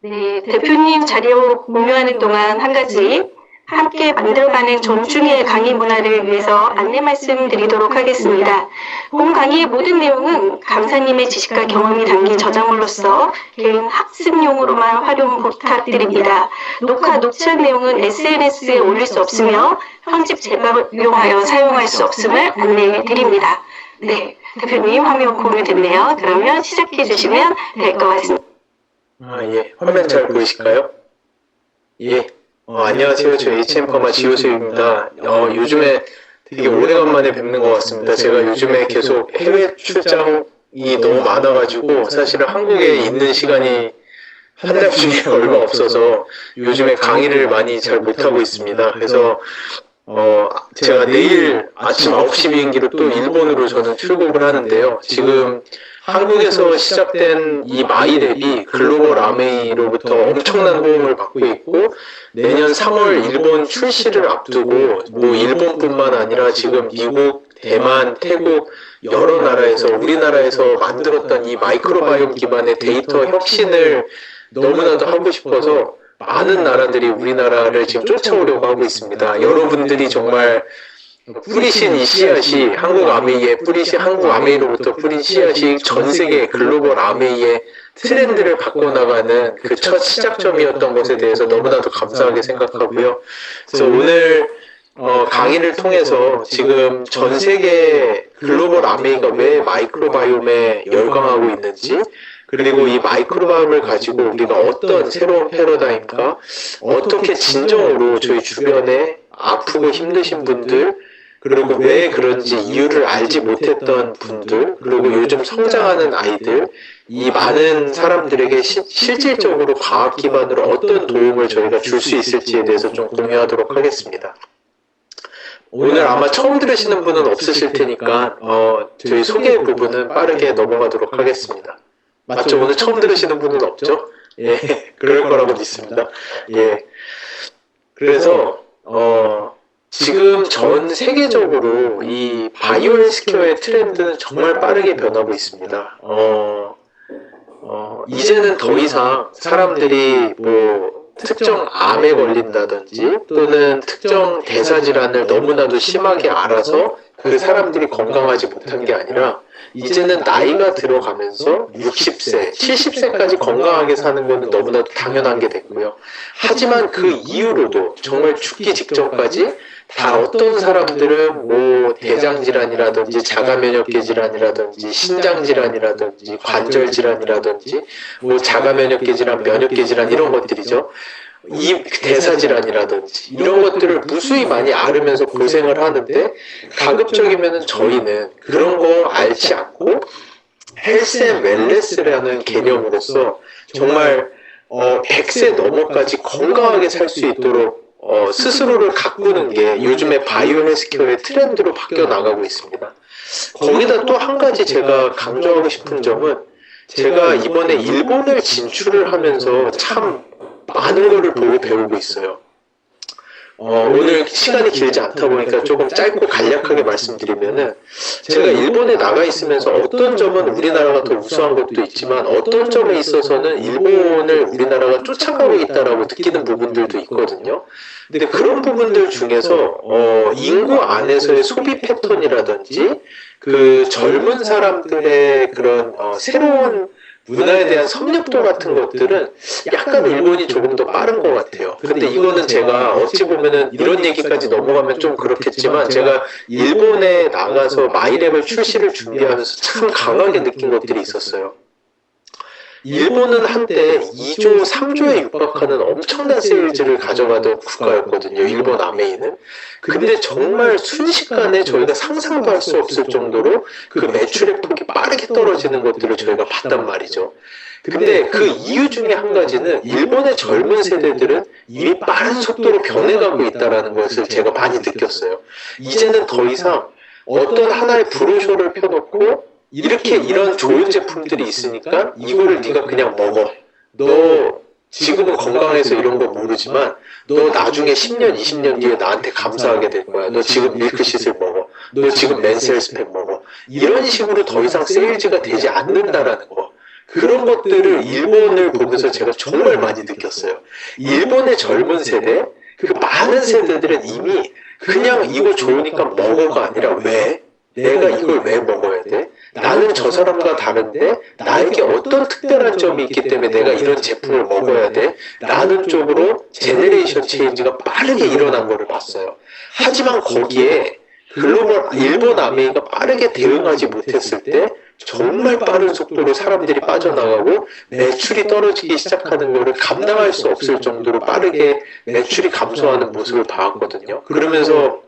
네, 대표님 자리 공유하는 동안 한 가지 함께 만들어가는 전중의 강의 문화를 위해서 안내 말씀드리도록 하겠습니다. 본 강의의 모든 내용은 강사님의 지식과 경험이 담긴 저작물로서 개인 학습용으로만 활용 부탁드립니다. 녹취한 내용은 SNS에 올릴 수 없으며 편집 재활용하여 사용할 수 없음을 안내해 드립니다. 네, 대표님 화면 공유됐네요. 그러면 시작해 주시면 될 것 같습니다. 예. 화면 잘 보이실까요? 예. 안녕하세요. 저 HM 지호수입니다. 요즘에 되게 오래간만에 뵙는 것 같습니다. 제가 요즘에 계속 해외 출장이 너무 많아가지고 사실은 한국에 있는 시간이 한 달 중에 얼마 없어서 요즘에 강의를 많이 잘 못하고 있습니다. 그래서 제가 내일 아침 9시 비행기로 또 일본으로 저는 출국을 하는데요. 지금 한국에서 시작된 이 마이랩이 글로벌 아메이로부터 엄청난 호응을 받고 있고 내년 3월 일본 출시를 앞두고 뭐 일본뿐만 아니라 지금 미국, 대만, 태국 여러 나라에서 우리나라에서 만들었던 이 마이크로바이옴 기반의 데이터 혁신을 너무나도 하고 싶어서 많은 나라들이 우리나라를 지금 쫓아오려고 하고 있습니다. 여러분들이 정말 뿌리신 이 씨앗이 한국 아메이로부터 뿌린 씨앗이 전 세계 글로벌 아메이의 트렌드를 바꿔나가는 그 첫 시작점이었던 것에 대해서 너무나도 감사하게 생각하고요. 그래서 오늘 강의를 통해서 지금 전 세계 글로벌 아메이가 왜 마이크로바이옴에 열광하고 있는지, 그리고 이 마이크로바이옴을 가지고 우리가 어떤 새로운 패러다임과 어떻게 진정으로 저희 주변에 아프고 힘드신 분들, 그리고 왜 그런지 이유를 알지 못했던 분들, 그리고 요즘 성장하는 아이들, 이 많은 사람들에게 실질적으로 과학 기반으로 어떤 도움을 저희가 줄 수 있을지에 대해서 좀 공유하도록 하겠습니다. 오늘 아마 처음 들으시는 분은 없으실 테니까 저희 소개 부분은 빠르게 넘어가도록 하겠습니다. 맞죠? 오늘 처음 들으시는 분은 없죠? 예, 그럴 거라고 믿습니다. 예. 그래서 지금 전 세계적으로 이 바이오 헬스케어의 트렌드는 정말 빠르게 변하고 있습니다. 이제는 더 이상 사람들이 뭐 특정 암에 걸린다든지 또는 특정 대사질환을 너무나도 심하게 알아서 그 사람들이 건강하지 못한 게 아니라 이제는 나이가 들어가면서 60세, 70세까지 건강하게 사는 것은 너무나도 당연한 게 됐고요. 하지만 그 이후로도 정말 죽기 직전까지 다 어떤 사람들은 뭐 대장질환이라든지 자가면역계 질환이라든지 신장질환이라든지 관절질환이라든지 뭐 자가면역계 질환, 면역계 질환 이런 것들이죠. 이 대사질환이라든지 이런 것들을 무수히 많이 앓으면서 고생을 하는데 가급적이면 저희는 그런 거 앓지 않고 헬스 앤 웰네스라는 개념으로서 정말 100세 넘어까지 건강하게 살 수 있도록 스스로를 가꾸는 게 요즘에 바이오 헬스케어의 트렌드로 바뀌어 나가고 있습니다. 거기다 또 한 가지 제가 강조하고 싶은 점은 제가 이번에 일본을 진출을 하면서 참 많은 거를 보고 배우고 있어요. 오늘 시간이 길지 않다 보니까 조금 짧고 간략하게 말씀드리면은 제가 일본에 나가 있으면서 어떤 점은 우리나라가 더 우수한 것도 있지만 어떤 점에 있어서는 일본을 우리나라가 쫓아가고 있다라고 느끼는 부분들도 있거든요. 근데 그런 부분들 중에서 인구 안에서의 소비 패턴이라든지 그 젊은 사람들의 그런 새로운 문화에 대한 섭렵도 같은 것들은 약간 일본이 조금 더 빠른 것 같아요. 근데 이거는 제가 어찌 보면은 이런 얘기까지 넘어가면 좀 그렇겠지만 제가 일본에 나가서 마이랩을 출시를 준비하면서 참 강하게 느낀 것들이 있었어요. 일본은 한때 2조, 3조에 육박하는 엄청난 세일즈를 가져가던 국가였거든요. 일본 아메이는. 근데 정말 순식간에 저희가 상상도 할 수 없을 정도로 그 매출의 폭이 빠르게 떨어지는 것들을 저희가 봤단 말이죠. 근데 그 이유 중에 한 가지는 일본의 젊은 세대들은 이미 빠른 속도로 변해가고 있다는 것을 제가 많이 느꼈어요. 이제는 더 이상 어떤 하나의 브로셔를 펴놓고 이렇게 이런 좋은 제품들이 있으니까 이거를 네가 그냥 먹어. 너 지금은 건강해서 이런 거 모르지만 너 나중에 10년, 20년 뒤에 나한테 감사하게 될 거야. 너 지금 밀크시슬 먹어. 너 지금 맨스헬스팩 먹어. 이런 식으로 더 이상 세일즈가 되지 않는다라는 거. 그런 것들을 일본을 보면서 제가 정말 많이 느꼈어요. 일본의 젊은 세대, 그 많은 세대들은 이미 그냥 이거 좋으니까 먹어가 아니라 왜? 내가 이걸 왜 먹어야 돼? 나는 저 사람과 다른데 나에게 어떤 특별한 점이 있기 때문에 내가 이런 제품을 먹어야 돼? 라는 쪽으로 제네레이션 체인지가 빠르게 일어난 거를 봤어요. 하지만 거기에 글로벌 일본 아메이가 빠르게 대응하지 못했을 때 정말 빠른 속도로 사람들이 빠져나가고 매출이 떨어지기 시작하는 것을 감당할 수 없을 정도로 빠르게 매출이 감소하는 모습을 봐왔거든요. 그러면서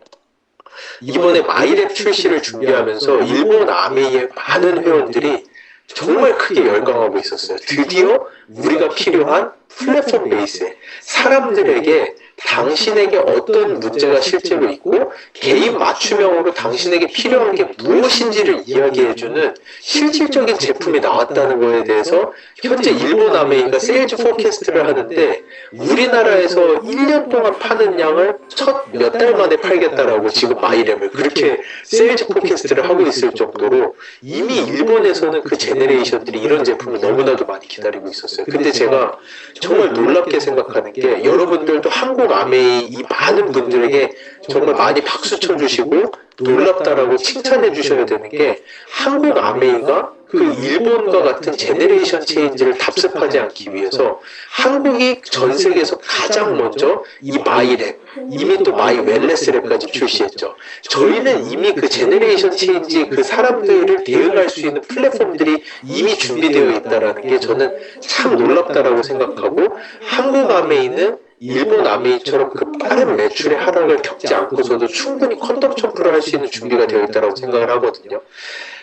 이번에 마이랩 출시를 준비하면서 일본 아메이의 많은 회원들이 정말 크게 열광하고 있었어요. 드디어 우리가 필요한 플랫폼 베이스에 사람들에게 당신에게 어떤 문제가 실제로 있고 개인 맞춤형으로 당신에게 필요한 게 무엇인지를 이야기해주는 실질적인 제품이 나왔다는 거에 대해서 현재 일본 아메이가 세일즈 포캐스트를 하는데 우리나라에서 1년 동안 파는 양을 첫 몇 달 만에 팔겠다라고 지금 마이랩을 그렇게 세일즈 포캐스트를 하고 있을 정도로 이미 일본에서는 그 제네레이션들이 이런 제품을 너무나도 많이 기다리고 있었어요. 근데 제가 정말 놀랍게 생각하는 게 여러분들도 한국 아메이 이 많은 분들에게 정말 많이 박수 쳐주시고 놀랍다라고 칭찬해 주셔야 되는 게 한국 아메이가 그 일본과 같은 제네레이션 체인지를 답습하지 않기 위해서 한국이 전 세계에서 가장 먼저 이 마이랩, 이미 또 마이 웰네스 랩까지 출시했죠. 저희는 이미 그 제네레이션 체인지 그 사람들을 대응할 수 있는 플랫폼들이 이미 준비되어 있다는 게 저는 참 놀랍다라고 생각하고 한국 아메이는 일본 아메이처럼 그 빠른 매출의 하락을 겪지 않고서도 충분히 퀀텀 점프를 할 수 있는 준비가 되어 있다고 생각을 하거든요.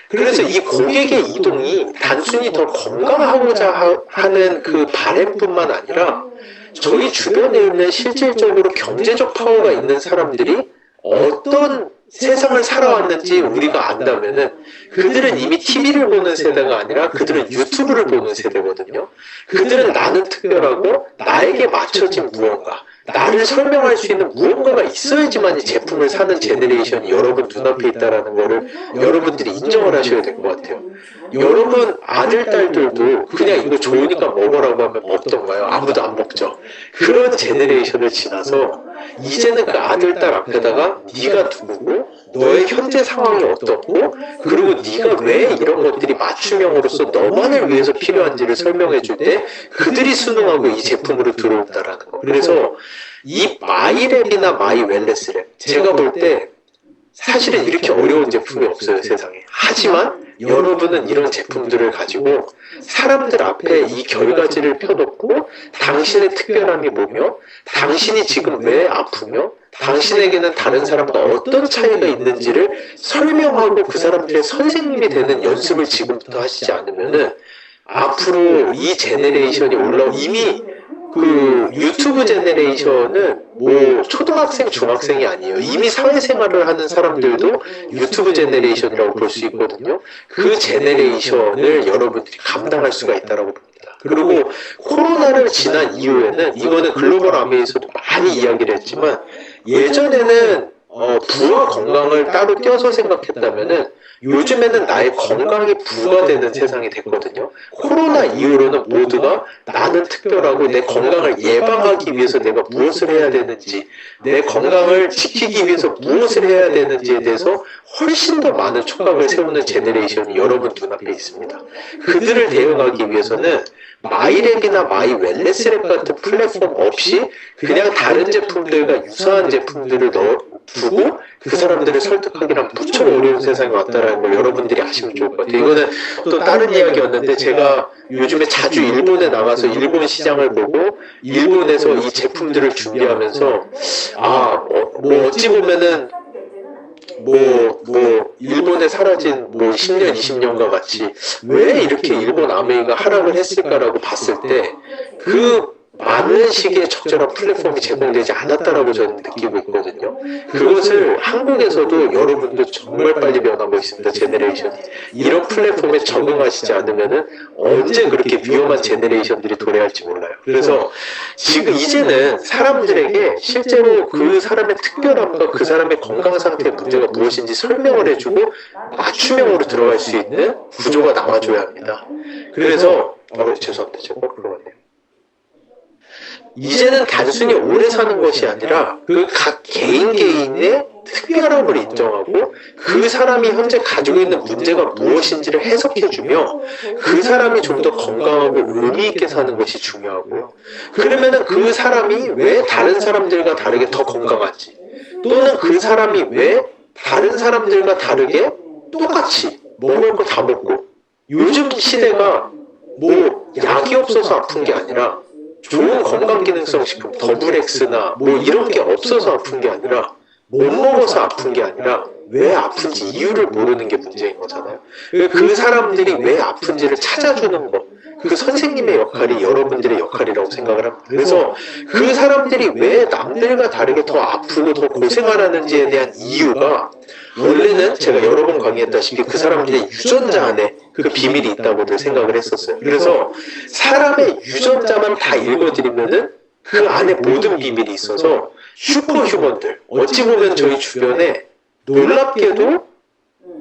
그래서 이 고객의 이동이 단순히 더 건강하고자 하는 그 바램뿐만 아니라 저희 주변에 있는 실질적으로 경제적 파워가 있는 사람들이 어떤 세상을 살아왔는지 우리가 안다면은 그들은 이미 TV를 보는 세대가 아니라 그들은 유튜브를 보는 세대거든요. 그들은 나는 특별하고 나에게 맞춰진 무언가, 나를 설명할 수 있는 무언가가 있어야지만 이 제품을 사는 제네레이션이 여러분 눈앞에 있다는 거를 여러분들이 인정을 하셔야 될 것 같아요. 여러분 아들, 딸들도 그냥 이거 좋으니까 먹으라고 하면 먹던가요? 아무도 안 먹죠. 그런 제네레이션을 지나서 이제는 그 아들, 딸 앞에다가 네가 누구고 너의 현재 상황이 어떻고 그리고 네가 왜 이런 것들이 맞춤형으로서 너만을 위해서 필요한지를 설명해 줄 때 그들이 순응하고 이 제품으로 들어온다라는 거. 그래서 이 마이랩이나 마이 웰네스 랩 제가 볼 때 사실은 이렇게 어려운 제품이 없어요, 세상에. 하지만 여러분은 이런 제품들을 가지고 사람들 앞에 이 결과지를 펴놓고 당신의 특별함이 뭐며 당신이 지금 왜 아프며 당신에게는 다른 사람과 어떤 차이가 있는지를 설명하고 그 사람들의 선생님이 되는 연습을 지금부터 하시지 않으면은 앞으로 이 제네레이션이 이미 그 유튜브 제네레이션은 뭐 초등학생, 중학생이 아니에요. 이미 사회생활을 하는 사람들도 유튜브 제네레이션이라고 볼 수 있거든요. 그 제네레이션을 여러분들이 감당할 수가 있다고 봅니다. 그리고 코로나를 지난 이후에는 이거는 글로벌 아메이에서도 많이 이야기를 했지만 예전에는 부와 건강을 따로 떼어서 생각했다면은 요즘에는 나의 건강이 부가 되는 세상이 됐거든요. 코로나 이후로는 모두가 나는 특별하고 내 건강을 예방하기 위해서 내가 무엇을 해야 되는지, 내 건강을 지키기 위해서 무엇을 해야 되는지에 대해서 훨씬 더 많은 촉각을 세우는 제네레이션이 여러분 눈앞에 있습니다. 그들을 대응하기 위해서는 마이랩이나 마이 웰네스랩 같은 플랫폼 없이 그냥 다른 제품들과 유사한 제품들을 두고 그 사람들을 설득하기란 무척 어려운 세상이 왔다라는 걸 여러분들이 아시면 좋을 것 같아요. 이거는 또 다른 이야기였는데 제가 요즘에 자주 일본에 나가서 일본 시장을 보고 일본에서 이 제품들을 준비하면서 뭐 어찌 보면은 일본에 사라진 10년, 20년과 같이 왜 이렇게 일본 아메이가 하락을 했을까라고 봤을 때 그 많은 시기에 적절한 플랫폼이 제공되지 않았다라고 저는 느끼고 있거든요. 그것을 한국에서도 여러분들 정말 빨리 변하고 있습니다. 제네레이션이. 이런 플랫폼에 적응하시지 않으면은 언제 그렇게 위험한 제네레이션들이 도래할지 몰라요. 그래서 지금 이제는 사람들에게 실제로 그 사람의 특별함과 그 사람의 건강 상태의 문제가 무엇인지 설명을 해주고 맞춤형으로 들어갈 수 있는 구조가 나와줘야 합니다. 그래서 죄송합니다. 제가 거꾸로 갔네요. 이제는 단순히 오래 사는 것이 아니라 그 각 개인의 특별함을 인정하고 그 사람이 현재 가지고 있는 문제가 무엇인지를 해석해주며 그 사람이 좀 더 건강하고 의미 있게 사는 것이 중요하고요. 그러면은 그 사람이 왜 다른 사람들과 다르게 더 건강한지, 또는 그 사람이 왜 다른 사람들과 다르게 똑같이 먹을 거 다 먹고, 요즘 시대가 뭐 약이 없어서 아픈 게 아니라 좋은 건강기능성식품 더블엑스나 뭐 이런 게 없어서 아픈 게 아니라 못 먹어서 아픈 게 아니라 왜 아픈지 이유를 모르는 게 문제인 거잖아요. 그 사람들이 왜 아픈지를 찾아주는 것, 그 선생님의 역할이 여러분들의 역할이라고 생각을 합니다. 그래서 그 사람들이 왜 남들과 다르게 더 아프고 더 고생하라는지에 대한 이유가, 원래는 제가 여러 번 강의했다시피 그 사람들의 유전자 안에 그 비밀이 있다고들 생각을 했었어요. 그래서 사람의 유전자만 다 읽어드리면은 그 안에 모든 비밀이 있어서 슈퍼휴먼들, 어찌 보면 저희 주변에 놀랍게도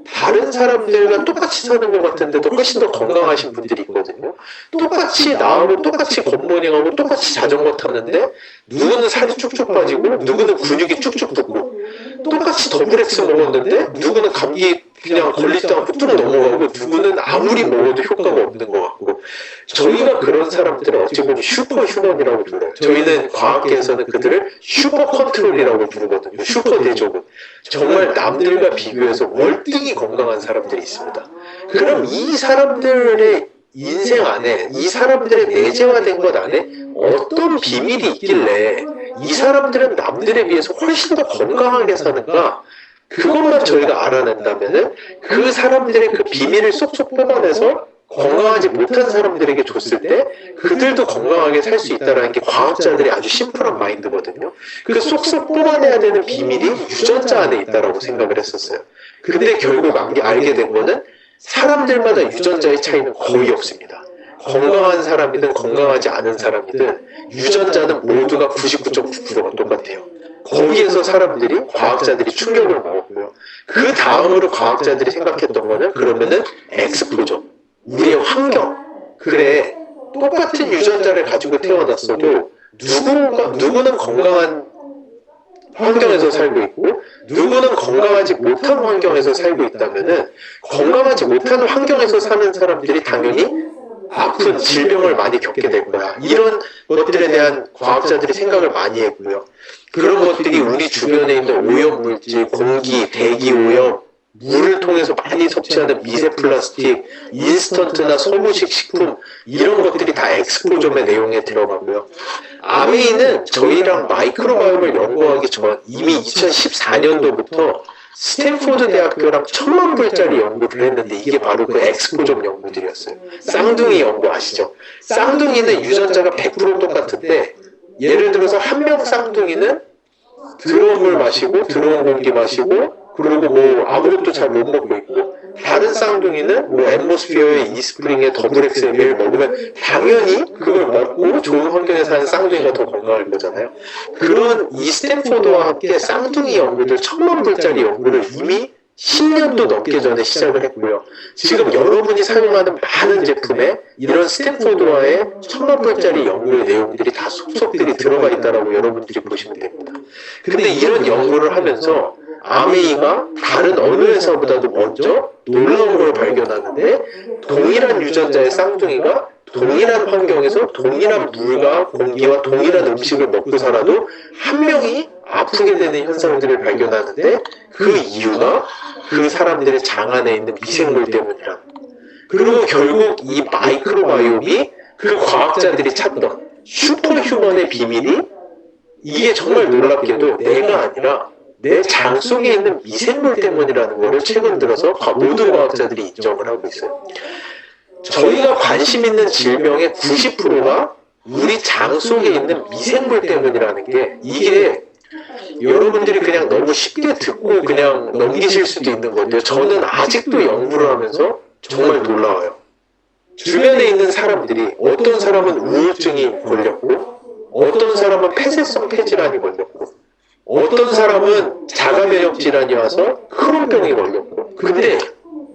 다른 사람들과 똑같이 사는 것 같은데도 훨씬 더 건강하신 분들이 있거든요. 똑같이 나하고 똑같이 굿모닝하고 똑같이 자전거 타는데 누구는 살이 쭉쭉 빠지고 누구는 근육이 쭉쭉 붙고, 똑같이 더블엑스 먹었는데 누구는 감기 그냥 걸리지도 않고 뚝 넘어가고 누구는 아무리 먹어도 효과가 없는 것 같고, 저희가 그런 사람들을 어찌 보면 슈퍼휴먼이라고 불러요. 저희는 과학계에서는 그들을 슈퍼컨트롤이라고 부르거든요. 슈퍼대조군. 정말 남들과 비교해서 월등히 건강한 사람들이 있습니다. 그럼 이 사람들의 인생 안에, 이 사람들의 내재화된 것 안에 어떤 비밀이 있길래 이 사람들은 남들에 비해서 훨씬 더 건강하게 사는가? 그것만 저희가 알아낸다면은 그 사람들의 그 비밀을 쏙쏙 뽑아내서 건강하지 못한 사람들에게 줬을 때 그들도 건강하게 살 수 있다는 게 과학자들의 아주 심플한 마인드거든요. 그 쏙쏙 뽑아내야 되는 비밀이 유전자 안에 있다고 생각을 했었어요. 근데 결국 알게 된 거는 사람들마다 유전자의 차이는 거의 없습니다. 건강한 사람이든 건강하지 않은 사람이든 유전자는 모두가 99.9%가 똑같아요. 거기에서 사람들이, 과학자들이 충격을 먹었고요. 그 다음으로 과학자들이 생각했던 거는, 그러면은 엑스포저, 우리의 환경. 그래, 똑같은 유전자를 가지고 태어났어도 누구는 건강한 환경에서 살고 있고 누구는 건강하지 못한 환경에서 살고 있다면은, 건강하지 못한 환경에서 사는 사람들이 당연히 아픈 질병을 많이 겪게 될 거야. 이런 것들에 대한 과학자들이 생각을 많이 했고요. 그런 것들이 우리 주변에 있는 오염물질, 공기, 대기 오염, 물을 통해서 많이 섭취하는 미세 플라스틱, 인스턴트나 소모식 식품, 이런 것들이 다 엑스포점의 내용에 들어가고요. 아메이는 저희랑 마이크로바이옴을 연구하기 전 이미 2014년도부터 스탠포드 대학교랑 1000만 불짜리 연구를 했는데, 이게 바로 그 엑스포점 연구들이었어요. 쌍둥이 연구 아시죠? 쌍둥이는 유전자가 100% 똑같은데, 예를 들어서 한 명 쌍둥이는 들어온 물 마시고 들어온 공기 마시고 그리고 뭐 아무것도 잘 못 먹고 있고, 다른 쌍둥이는 뭐 앰모스피어의 이스프링의 더블엑스의 매일 먹으면 당연히 그걸 먹고 좋은 환경에 사는 쌍둥이가 더 건강할 거잖아요. 그런 이 스탠포드와 함께 쌍둥이 연구들 1000만 불짜리 연구를 이미 10년도 넘게 전에 시작을 했고요. 지금 여러분이 사용하는 많은 제품에 이런 스탠포드와의 1000만 불짜리 연구의 내용들이 다 속속들이 들어가 있다라고 여러분들이 보시면 됩니다. 근데 이런 연구를 하면서 아메이가 다른 어느 회사보다도 먼저 놀라운 걸 발견하는데, 동일한 유전자의 쌍둥이가 동일한 환경에서 동일한 물과 공기와 동일한 음식을 먹고 살아도 한 명이 아프게 되는 현상들을 발견하는데, 그 이유가 그 사람들의 장 안에 있는 미생물 때문이라. 그리고 결국 이 마이크로바이옴이 그 과학자들이 찾던 슈퍼휴먼의 비밀이, 이게 정말 놀랍게도 내가 아니라 내 장 속에 있는 미생물 때문이라는 것을 최근 들어서 모든 과학자들이 인정을 하고 있어요. 저희가 관심 있는 질병의 90%가 우리 장 속에 있는 미생물 때문이라는 게, 이게 여러분들이 그냥 너무 쉽게 듣고 그냥 넘기실 수도 있는 건데요. 저는 아직도 연구를 하면서 정말 놀라워요. 주변에 있는 사람들이, 어떤 사람은 우울증이 걸렸고, 어떤 사람은 폐쇄성 폐질환이 걸렸고, 어떤 사람은 자가면역 질환이 와서 크론병이 걸렸고, 근데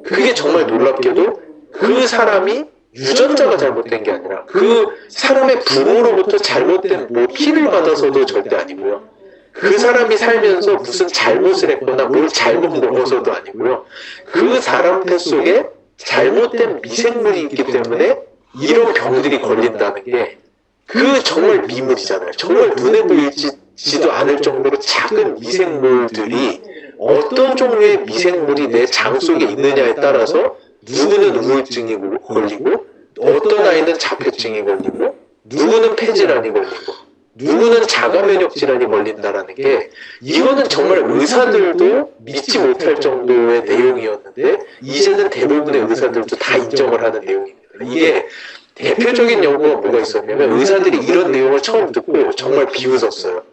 그게 정말 놀랍게도 그 사람이 유전자가 잘못된 게 아니라 그 사람의 부모로부터 잘못된 뭐 피를 받아서도 절대 아니고요. 그 사람이 살면서 무슨 잘못을 했거나 뭘 잘못 먹어서도 아니고요. 그 사람 뱃 속에 잘못된 미생물이 있기 때문에 이런 병들이 걸린다는 게, 그 정말 미물이잖아요. 정말 눈에 보이지도 않을 정도로 작은 미생물들이, 어떤 종류의 미생물이 내 장 속에 있느냐에 따라서 누구는 우울증이 걸리고, 어떤 아이는 자폐증이 걸리고, 누구는 폐질환이 걸리고, 누구는 자가면역 질환이 걸린다라는 게, 이거는 정말 의사들도 믿지 못할 정도의 내용이었는데 이제는 대부분의 의사들도 다 인정을 하는 내용입니다. 이게 대표적인 연구가 뭐가 있었냐면, 의사들이 이런 내용을 처음 듣고 정말 비웃었어요.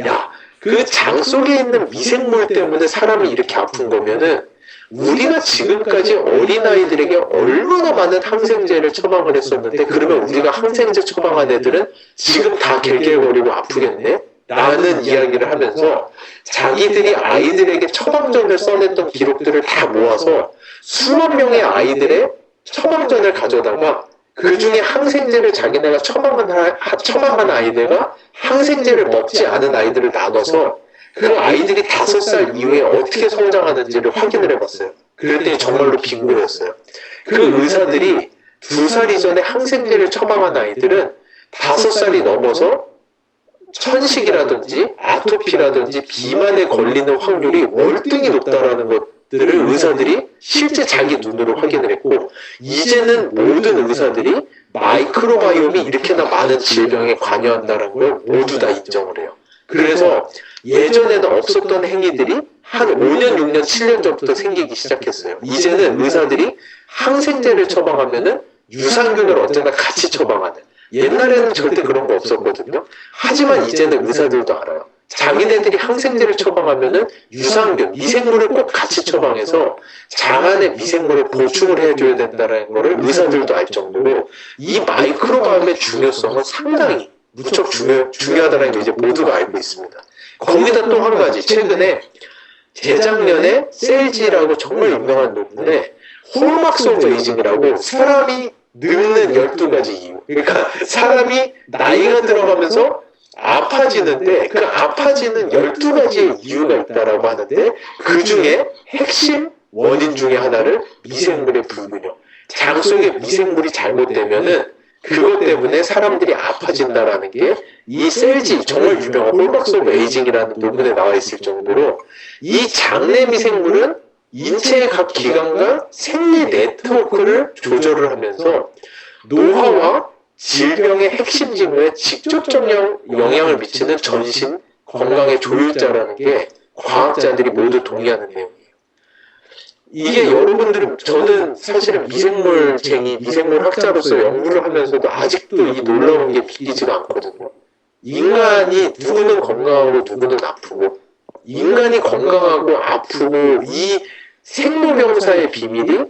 야, 그 장 속에 있는 미생물 때문에 사람이 이렇게 아픈 거면은 우리가 지금까지 어린아이들에게 얼마나 많은 항생제를 처방을 했었는데, 그러면 우리가 항생제 처방한 애들은 지금 다 갤갤거리고 아프겠네? 라는 이야기를 하면서 자기들이 아이들에게 처방전을 써냈던 기록들을 다 모아서 수만 명의 아이들의 처방전을 가져다가, 그 중에 항생제를 자기네가 처방한 아이들과 항생제를 먹지 않은 아이들을 나눠서 그 아이들이 5살 이후에 어떻게 성장하는지를 확인을 해봤어요. 그랬더니 정말로 빙고였어요. 그 의사들이 2살 이전에 항생제를 처방한 아이들은 5살이 넘어서 천식이라든지 아토피라든지 비만에 걸리는 확률이 월등히 높다라는 것들을 의사들이 실제 자기 눈으로 확인을 했고, 이제는 모든 의사들이 마이크로바이옴이 이렇게나 많은 질병에 관여한다는 걸 모두 다 인정을 해요. 그래서 예전에는 없었던 행위들이 한 5년, 6년, 7년 전부터 생기기 시작했어요. 이제는 의사들이 항생제를 처방하면은 유산균을 언제나 같이 처방하는, 옛날에는 절대 그런 거 없었거든요. 하지만 이제는 의사들도 알아요. 자기네들이 항생제를 처방하면은 유산균, 미생물을 꼭 같이 처방해서 장 안에 미생물을 보충을 해줘야 된다는 거를 의사들도 알 정도로, 이 마이크로바이옴의 중요성은 상당히 무척 중요하다는 게 이제 모두가 알고 있습니다. 거기다 또 한 가지, 최근에 재작년에 셀지라고 정말 유명한 논문에 홀막스 오브 에이징이라고, 사람이 늙는 12가지 이유, 그러니까 사람이 나이가 들어가면서 아파지는데 그 아파지는 12가지의 이유가 있다라고 하는데, 그 중에 핵심 원인 중에 하나를 미생물의 불균형, 장 속에 미생물이 잘못되면은 그것 때문에 사람들이 아파진다라는 게 이 셀지, 정말 유명한 홀박스 오브 에이징이라는 논문에 나와 있을 정도로, 이 장내 미생물은 인체의 각 기관과 생리 네트워크를 조절을 하면서 노화와 질병의 핵심 징후에 직접적 영향을 미치는 전신 건강의 조율자라는 게 과학자들이 모두 동의하는 내용이에요. 이게 여러분들은, 저는 사실은 미생물쟁이, 미생물학자로서 연구를 하면서도 아직도 이 놀라운 게 믿기지가 않거든요. 인간이 누구는 건강하고 누구는 아프고, 인간이 건강하고 아프고 이 생로병사의 비밀이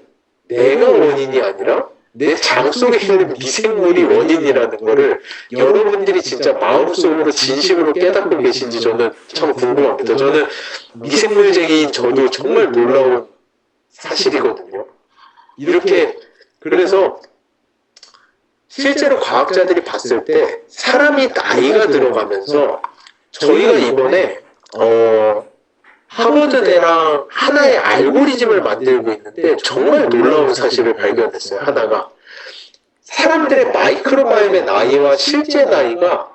내가 원인이 아니라 내 장 속에 있는 미생물이 원인이라는 거를 여러분들이 진짜 마음속으로 진심으로 깨닫고 계신지 저는 참 궁금합니다. 저는 미생물쟁이인 저도 정말 놀라운 사실이거든요. 이렇게, 그래서 실제로 과학자들이 봤을 때 사람이 나이가 들어가면서, 저희가 이번에 하버드대랑 하나의 알고리즘을 만들고 있는데 정말 놀라운 사실을 발견했어요. 하나가, 사람들의 마이크로바이옴의 나이와 실제 나이가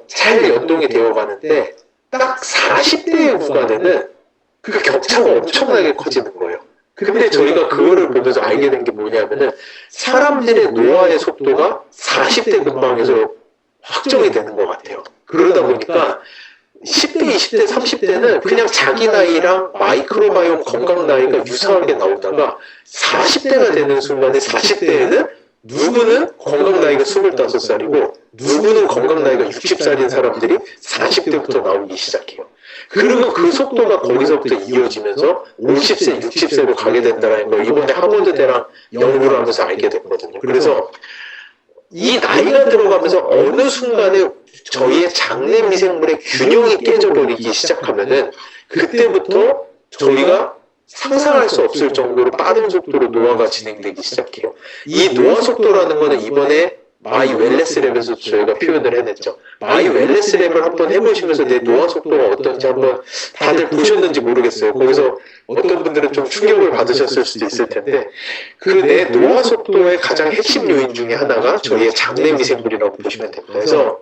잘 연동이 되어 가는데, 딱 40대의 구간에는 그 격차가 엄청나게 커지는 거예요. 근데 저희가 그거를 보면서 알게 된 게 뭐냐면은, 사람들의 노화의 속도가 40대 근방에서 확정이 되는 것 같아요. 그러다 보니까 10대, 20대, 30대는 그냥 자기 나이랑 마이크로바이옴 건강 나이가 유사하게 나오다가 40대가 되는 순간에 40대에는 누구는 건강 나이가 25살이고 누구는 건강 나이가 60살인 사람들이 40대부터 나오기 시작해요. 그러면 그 속도가 거기서부터 이어지면서 50세, 60세로 가게 된다는 걸 이번에 하버드대랑 연구를 하면서 알게 됐거든요. 그래서 이 나이가 들어가면서 어느 순간에 저희의 장내 미생물의 균형이 깨져버리기 시작하면은 그때부터 저희가 상상할 수 없을 정도로 빠른 속도로 노화가 진행되기 시작해요. 이 노화 속도라는 거는 이번에 마이 웰네스 랩에서 저희가 표현을 해냈죠. 마이 웰네스 랩을 한번 해보시면서 내 노화 속도가 어떤지 한번 다들 보셨는지 모르겠어요. 거기서 어떤 분들은 좀 충격을 받으셨을 수도 있을 텐데 그 내 노화 속도의 가장 핵심 요인 중에 하나가 저희의 장내 미생물이라고 보시면 됩니다. 그래서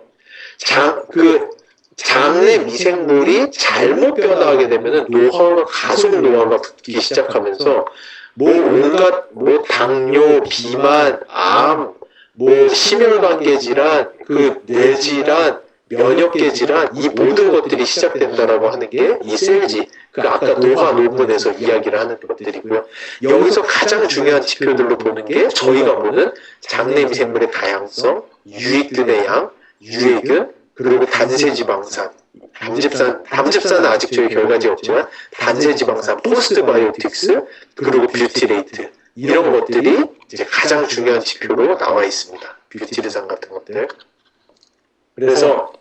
장내 미생물이 잘못 변화하게 되면은 노화가 가속 노화가 붙기 시작하면서 온갖 당뇨, 비만, 암, 심혈관계 질환, 뇌질환, 면역계 질환 이 모든 것들이 시작된다라고 하는 게 이 셀지 아까 노화 논문에서 이야기를 하는 것들이고요. 여기서 가장 중요한 지표들로 보는 게 저희가 보는 장내 미생물의 다양성, 유익균의 양, 유해균, 그리고 단세지방산, 담즙산은 아직 저희 결과지 없지만 단세지방산, 포스트바이오틱스, 그리고 뷰티레이트 이런 것들이 이제 가장 중요한 지표로 나와 있습니다. 뷰티르산 같은 것들. 그래서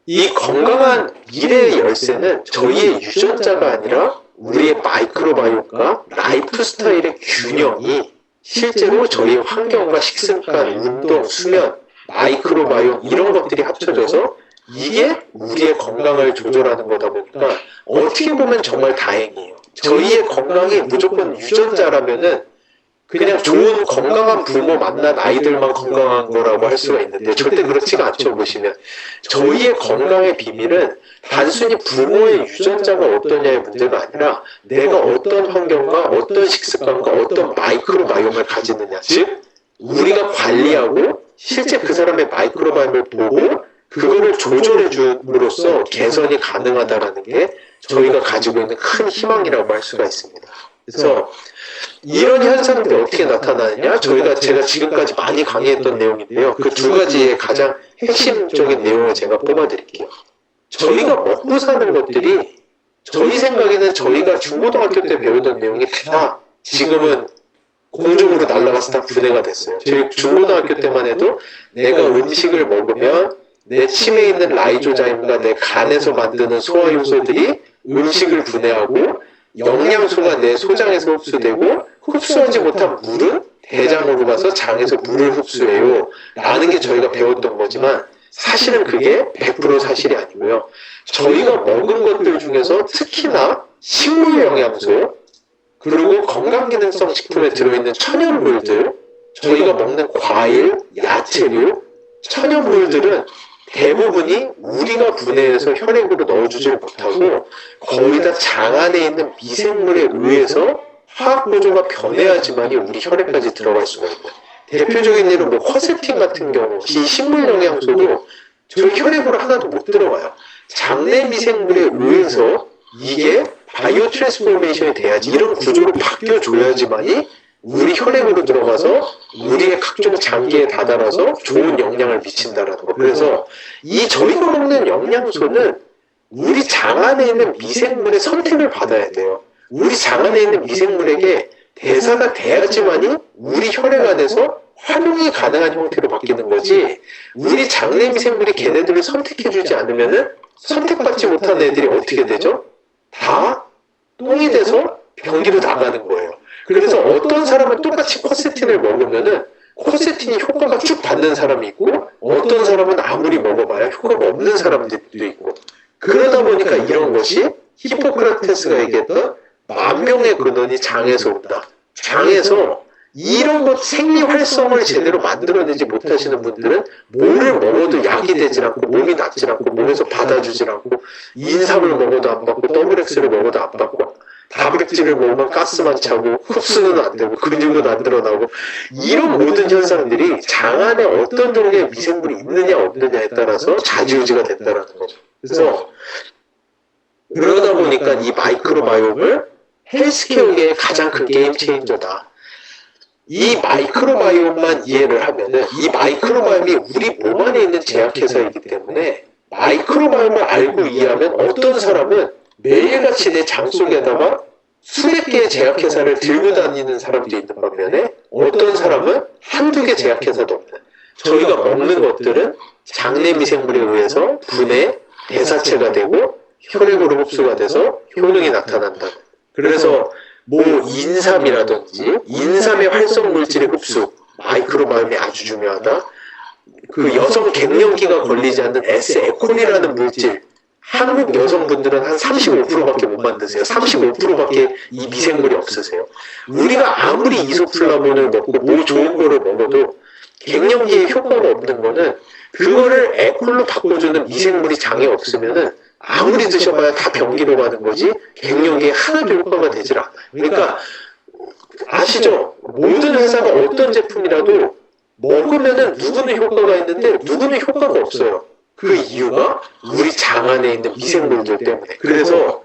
이 건강한 미래의 열쇠는 저희의 유전자가 아니라 우리의 마이크로바이옴과 라이프 스타일의 균형이 실제로 저희의 환경과 식습관, 운동, 수면, 마이크로바이옴 이런 것들이 합쳐져서 이게 우리의 건강을 조절하는 거다 보니까 어떻게 보면 정말 다행이에요. 저희의 건강이 무조건 유전자라면은 그냥 좋은 건강한 부모 만난 아이들만 건강한 거라고 할 수가 있는데 절대 그렇지가 않죠. 보시면 저희의 건강의 비밀은 단순히 부모의 유전자가 어떠냐의 문제가 아니라 내가 어떤 환경과 어떤 식습관과 어떤 마이크로바이옴을 가지느냐, 즉 우리가 관리하고 실제 그 사람의 마이크로바이옴을 보고 그거를 조절해 줌으로써 개선이 가능하다라는 게 저희가 가지고 있는 큰 희망이라고 할 수가 있습니다. 그래서 이런 현상들이 어떻게 나타나느냐? 제가 지금까지 많이 강의했던 내용인데요. 그 두 가지의 가장 핵심적인 내용을 제가 뽑아드릴게요. 저희가 먹고 사는 것들이 저희 생각에는 저희가 중고등학교 때 배우던 내용이 다 지금은 공중으로 날아가서 다 분해가 됐어요. 저희 중고등학교 때만 해도 내가 음식을 먹으면 내 침에 있는 라이조자임과 내 간에서 만드는 소화효소들이 음식을 분해하고 영양소가 내 소장에서 흡수되고 흡수하지 못한 물은 대장으로 가서 장에서 물을 흡수해요 라는 게 저희가 배웠던 거지만 사실은 그게 100% 사실이 아니고요. 저희가 먹은 것들 중에서 특히나 식물 영양소 그리고 건강기능성 식품에 들어있는 천연물들, 저희가 먹는 과일, 야채류, 천연물들은 대부분이 우리가 분해해서 혈액으로 넣어주질 못하고 거의 다 장 안에 있는 미생물에 의해서 화학 구조가 변해야지만이 우리 혈액까지 들어갈 수가 있는. 대표적인 예로 쿼세틴 같은 경우 이 식물 영양소도 저희 혈액으로 하나도 못 들어가요. 장내 미생물에 의해서 이게 바이오 트랜스포메이션이 돼야지 이런 구조로 바뀌어줘야지만이 우리 혈액으로 들어가서 우리의 각종 장기에 다다라서 좋은 영향을 미친다라는 거. 그래서 이 저희가 먹는 영양소는 우리 장 안에 있는 미생물의 선택을 받아야 돼요. 우리 장 안에 있는 미생물에게 대사가 돼야지만이 우리 혈액 안에서 활용이 가능한 형태로 바뀌는 거지 우리 장내 미생물이 걔네들을 선택해주지 않으면은 선택받지 못한 애들이 어떻게 되죠? 다 똥이 돼서 변기로 나가는 거예요. 그래서 어떤 사람은 똑같이 쿼세틴을 먹으면은 쿼세틴이 효과가 쭉 받는 사람이 있고 어떤 사람은 아무리 먹어봐야 효과가 없는 사람들도 있고 그러다 보니까 이런 것이 히포크라테스가 얘기했던 만병의 근원이 장에서 온다. 장에서 이런 것 생리 활성을 제대로 만들어내지 못하시는 분들은 뭐를 먹어도 약이 되질 않고 몸이 낫질 않고 몸에서 받아주질 않고 인삼을 먹어도 안 받고 더블엑스를 먹어도 안 받고 단백질을 먹으면 가스만 차고 흡수는 안 되고 근육은 안 드러나고 이런 모든 현상들이 장 안에 어떤 종류의 미생물이 있느냐 없느냐에 따라서 좌지우지가 된다는 거죠. 그래서 그러다 보니까 이 마이크로바이옴을 헬스케어계의 가장 큰 게임 체인저다. 이 마이크로바이옴만 이해를 하면은 이 마이크로바이옴이 우리 몸 안에 있는 제약회사이기 때문에 마이크로바이옴을 알고 이해하면 어떤 사람은 매일같이 내 장 속에다가 수백 개의 제약회사를 들고 다니는 사람도 있는 반면에 어떤 사람은 한두 개 제약회사도 없는, 저희가 먹는 것들은 장내 미생물에 의해서 분해, 대사체가 되고 혈액으로 흡수가 돼서 효능이 나타난다. 그래서 뭐 인삼이라든지 인삼의 활성 물질의 흡수, 마이크로바이옴이 아주 중요하다. 그 여성 갱년기가 걸리지 않는 S에콜이라는 물질, 한국 여성분들은 한 35%밖에 못 만드세요. 35%밖에 이 미생물이 없으세요. 우리가 아무리 이소플라본을 먹고 뭐 좋은 거를 먹어도 갱년기에 효과가 없는 거는 그거를 에콜로 바꿔주는 미생물이 장에 없으면은 아무리 드셔봐야 다 병기로 가는 거지 갱년기에 하나도 효과가 되질 않아요. 그러니까 아시죠? 모든 회사가 어떤 제품이라도 먹으면은 누구는 효과가 있는데 누구는 효과가 없어요. 그 이유가 우리 장 안에 있는 미생물들 때문에. 그래서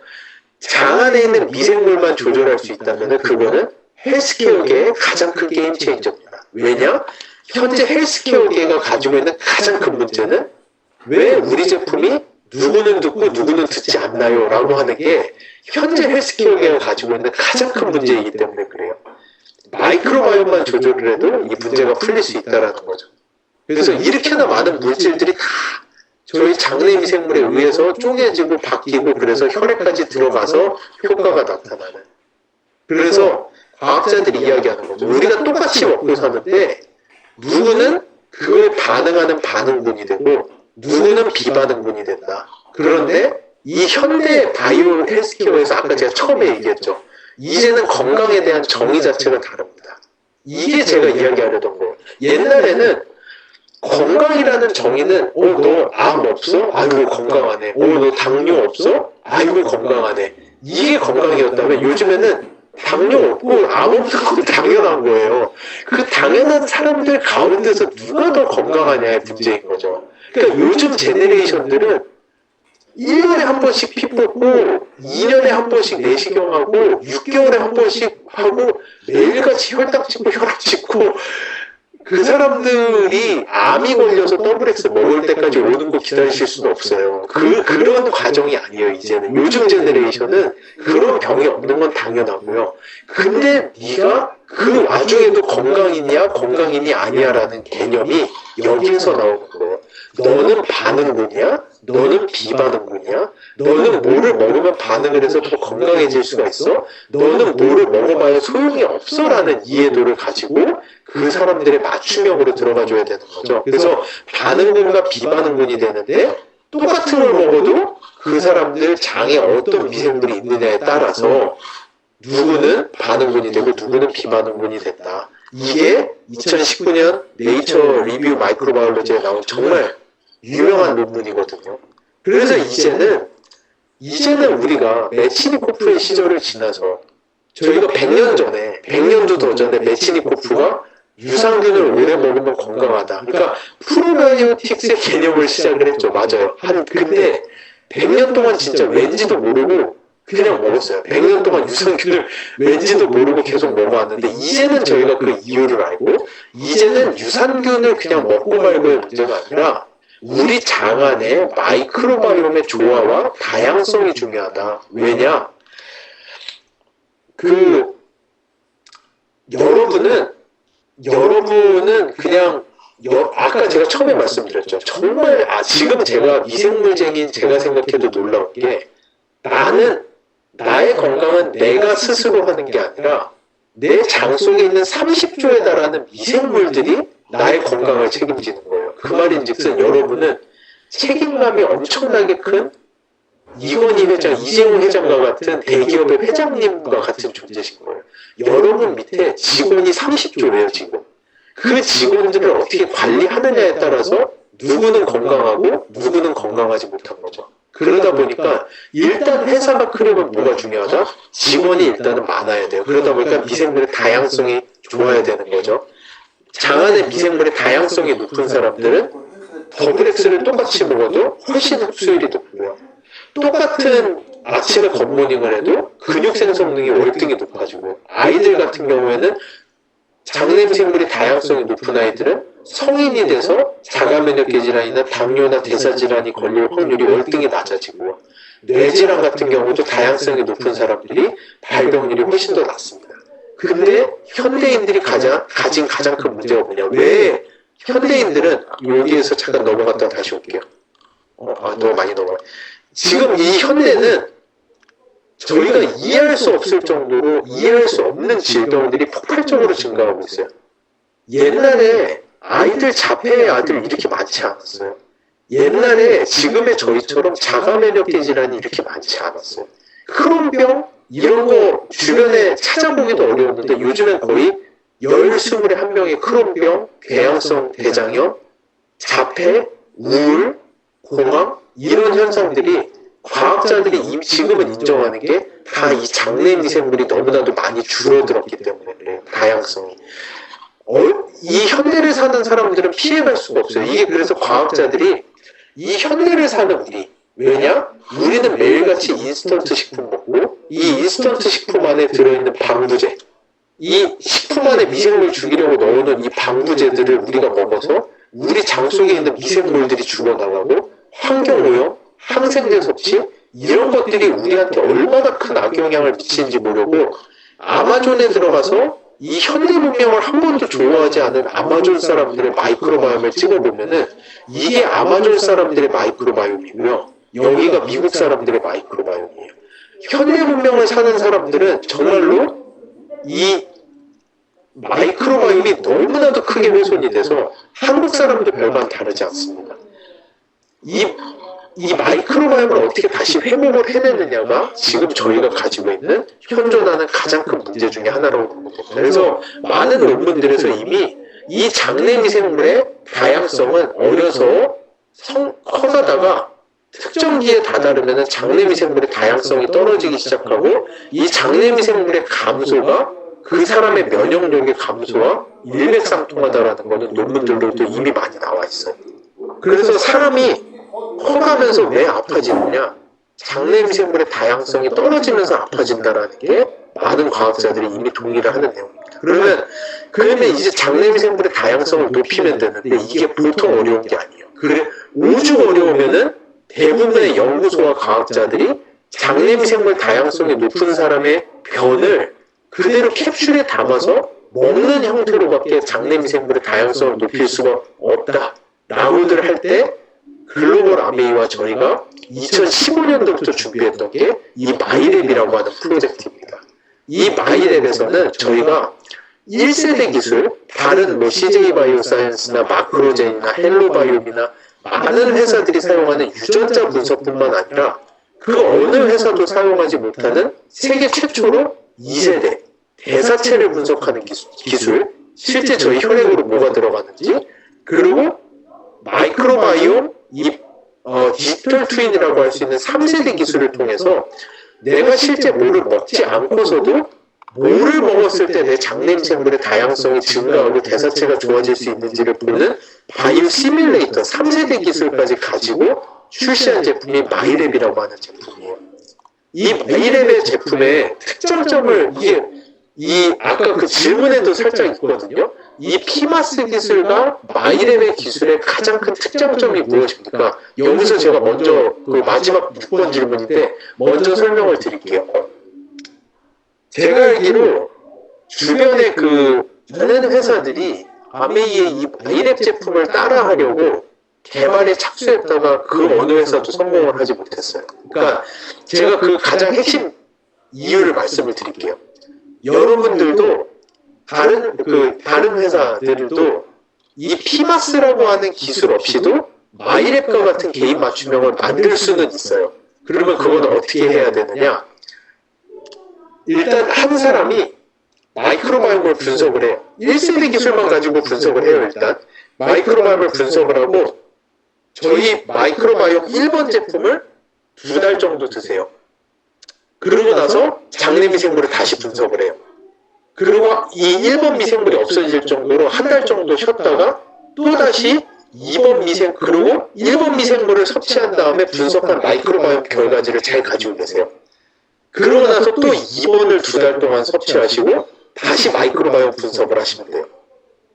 장 안에 있는 미생물만 조절할 수 있다면은 그거는 헬스케어계의 가장 큰 게임 체인저입니다. 왜냐? 현재 헬스케어계가 가지고 있는 가장 큰 문제는 왜 우리 제품이 누구는 듣고 누구는 듣지 않나요? 라고 하는 게 현재 헬스케어계가 가지고 있는 가장 큰 문제이기 때문에 그래요. 마이크로바이옴만 조절을 해도 이 문제가 풀릴 수 있다는 거죠. 그래서 이렇게나 많은 물질들이 다 저희 장내 미생물에 의해서 쪼개지고 바뀌고 그래서 혈액까지 들어가서 효과가 나타나는. 그래서 과학자들이 이야기하는 거죠. 우리가 똑같이 먹고 사는데 누구는 그거에 반응하는 반응군이 되고 누구는 비반응군이 된다. 그런데 이 현대 바이오 헬스케어에서 아까 제가 처음에 얘기했죠. 이제는 건강에 대한 정의 자체가 다릅니다. 이게 제가 이야기하려던 거예요. 옛날에는 건강이라는 정의는 너 암 없어? 아이고 건강하네. 너 당뇨 없어? 아이고 건강하네. 이게 건강이었다면 요즘에는 당뇨 없고 암 없는 건 당연한 거예요. 그 당연한 사람들 가운데서 누가 더 건강하냐의 문제인 거죠. 그러니까 요즘 제네레이션들은 1년에 한 번씩 피 뽑고 2년에 한 번씩 내시경하고 6개월에 한 번씩 하고 매일같이 혈당 찍고 혈압 찍고 그 사람들이 암이 걸려서 더블엑스 먹을 때까지 오는 거 기다리실 수는 없어요. 그런 과정이 아니에요, 이제는. 요즘 제네레이션은 그런 병이 없는 건 당연하고요. 근데 네가 그 와중에도 건강이냐, 건강이니 아니야라는 개념이 여기에서 나오는 거예요. 너는 반응군이야? 너는 비반응군이야? 너는 뭐를 먹으면 반응을 해서 더 건강해질 수가 있어? 너는 뭐를 먹어봐야 소용이 없어? 라는 이해도를 가지고 그 사람들의 맞춤형으로 들어가줘야 되는 거죠. 그래서 반응군과 비반응군이 되는데 똑같은 걸 먹어도 그 사람들 장에 어떤 미생물이 있느냐에 따라서 누구는 반응군이 되고 누구는 비반응군이 된다. 이게 2019년 네이처 리뷰 마이크로바이올로지에 나온 정말 유명한 논문이거든요. 그래서 이제는 우리가 메치니코프의 시절을 지나서 저희가 100년도 더 전에 메치니코프가 유산균을 오래 먹으면 건강하다. 그러니까 프로바이오틱스의 개념을 시작을 했죠. 맞아요. 근데 100년 동안 진짜 왠지도 모르고 그냥 먹었어요. 100년 동안 유산균을 왠지도 모르고 계속 먹어왔는데 이제는 저희가 그 이유를 알고 이제는 유산균을 그냥 먹고 말고의 문제가 아니라 우리 장 안에 마이크로바이옴의 조화와 다양성이 중요하다. 왜냐? 여러분은 그냥 아까 제가 처음에 말씀드렸죠. 정말 지금 제가 미생물쟁이인 제가 생각해도 놀라운 게 나의 건강은 내가 스스로 하는 게 아니라 내 장 속에 있는 30조에 달하는 미생물들이 나의 건강을 책임지는 거예요. 그 말인즉슨 여러분은 책임감이 엄청나게 큰 이건희 회장, 이재용 회장과 같은 대기업의 회장님과 같은 존재신 거예요. 여러분 밑에 직원이 30조래요, 지금. 그 직원들을 어떻게 관리하느냐에 따라서 누구는 건강하고 누구는 건강하지 못한 거죠. 그러다 보니까 일단 회사가 크려면 뭐가 중요하다? 직원이 일단은 많아야 돼요. 그러다 보니까 미생물의 다양성이 좋아야 되는 거죠. 장 안에 미생물의 다양성이 높은 사람들은 더블엑스를 똑같이 먹어도 훨씬 흡수율이 높고요. 똑같은 아침에 굿모닝을 해도 근육 생성능이 월등히 높아지고 아이들 같은 경우에는 장내 미생물의 다양성이 높은 아이들은 성인이 돼서 자가면역계 질환이나 당뇨나 대사질환이 걸릴 확률이 월등히 낮아지고, 뇌질환 같은 경우도 다양성이 높은 사람들이 발병률이 훨씬 더 낮습니다. 근데 현대인들이 가진 가장 큰 문제가 뭐냐? 왜 현대인들은, 여기에서 잠깐 넘어갔다 다시 올게요. 너무 많이 넘어가. 지금 이 현대는 저희가 이해할 수 없을 정도로 이해할 수 없는 질병들이 폭발적으로 증가하고 있어요. 옛날에 아이들 자폐의 아들 이렇게 많지 않았어요. 옛날에 지금의 저희처럼 자가면역계 질환이 이렇게 많지 않았어요. 크론병 이런 거 주변에 찾아보기도 어려웠는데 요즘엔 거의 10, 21명의 크론병, 궤양성 대장염, 자폐, 우울, 공황 이런 현상들이 과학자들이 지금은 인정하는 게 다 이 장내 미생물이 너무나도 많이 줄어들었기 때문에 그래요. 다양성이. 이 현대를 사는 사람들은 피해갈 수가 없어요. 이게 그래서 과학자들이 이 현대를 사는 우리, 왜냐? 우리는 매일같이 인스턴트 식품 먹고 이 인스턴트 식품 안에 들어있는 방부제, 이 식품 안에 미생물 죽이려고 넣어놓은 이 방부제들을 우리가 먹어서 우리 장 속에 있는 미생물들이 죽어나가고 환경오염, 항생제 섭취 이런 것들이 우리한테 얼마나 큰 악영향을 미치는지 모르고 아마존에 들어가서 이 현대 문명을 한 번도 좋아하지 않은 아마존 사람들의 마이크로바이옴을 찍어보면은 이게 아마존 사람들의 마이크로바이옴이고요. 여기가 미국 사람들의 마이크로바이옴이에요. 현대 문명을 사는 사람들은 정말로 이 마이크로바이옴이 너무나도 크게 훼손이 돼서 한국 사람도 별반 다르지 않습니다. 이 마이크로바이옴을 어떻게 다시 회복을 해내느냐가 지금 저희가 가지고 있는 현존하는 가장 큰 문제 중에 하나라고 봅니다. 그래서 많은 논문들에서 이미 이 장내 미생물의 다양성은 어려서 커가다가 특정기에 다다르면 장내 미생물의 다양성이 떨어지기 시작하고 이 장내 미생물의 감소가 그 사람의 면역력의 감소와 일맥상통하다라는 것은 논문들로도 이미 많이 나와 있어요. 그래서 사람이 커가면서 왜 아파지느냐? 장내 미생물의 다양성이 떨어지면서 아파진다라는 게 많은 과학자들이 이미 동의를 하는 내용입니다. 그러면 이제 장내 미생물의 다양성을 높이면 되는데 이게 보통 어려운 게 아니에요. 그래 오죽 어려우면은 대부분의 연구소와 과학자들이 장내 미생물 다양성이 높은 사람의 변을 그대로 캡슐에 담아서 먹는 형태로밖에 장내 미생물의 다양성을 높일 수가 없다라고들 할 때 글로벌 아메이와 저희가 2015년도부터 준비했던 게 이 마이랩이라고 하는 프로젝트입니다. 이 마이랩에서는 저희가 1세대 기술, 다른 뭐 CJ 바이오사이언스나 마크로젠이나 헬로바이옴이나 많은 회사들이 사용하는 유전자 분석뿐만 아니라 그 어느 회사도 사용하지 못하는 세계 최초로 2세대 대사체를 분석하는 기술, 실제 저희 혈액으로 뭐가 들어가는지, 그리고 마이크로바이옴, 디지털 트윈이라고 할 수 있는 3세대 기술을 통해서 내가 실제 뭐를 먹지 않고서도 뭐를 먹었을 때 내 장내 미생물의 다양성이 증가하고 대사체가 좋아질 수 있는지를 보는 바이오 시뮬레이터 3세대 기술까지 가지고 출시한 제품이 마이랩이라고 하는 제품이에요. 이 마이랩의 제품의 특장점을 아까 그 질문에도 살짝 있거든요. 이 피마스 기술과 마이랩의 기술의 가장 큰 특장점이 무엇입니까? 여기서 제가 먼저 그 마지막 6번 질문인데 먼저 설명을 드릴게요. 제가 알기로 주변에 많은 회사들이 아메이의 이 마이랩 제품을 따라하려고 개발에 착수했다가 그 어느 회사도 성공을 하지 못했어요. 그러니까 제가 그 가장 핵심 이유를 말씀을 드릴게요. 여러분들도 다른 회사들도 이 피마스라고 하는 기술 없이도 마이랩과 같은 개인 맞춤형을 만들 수는 있어요. 그러면 그건 어떻게 해야 되느냐? 일단 한 사람이 마이크로바이옴을 분석을 해요. 1세대 기술만 가지고 분석을 해요. 일단 마이크로바이옴을 분석을 하고 저희 마이크로바이옴 1번 제품을 2달 정도 드세요. 그러고 나서 장내 미생물을 다시 분석을 해요. 그리고 이 1번 미생물이 없어질 정도로 한 달 정도 쉬었다가 또다시 2번 그리고 1번 미생물을 섭취한 다음에 분석한 마이크로바이옴 결과지를 잘 가지고 계세요. 그러고 나서 또 2번을 2달 동안 섭취하시고 다시 마이크로바이옴 분석을 하시면 돼요.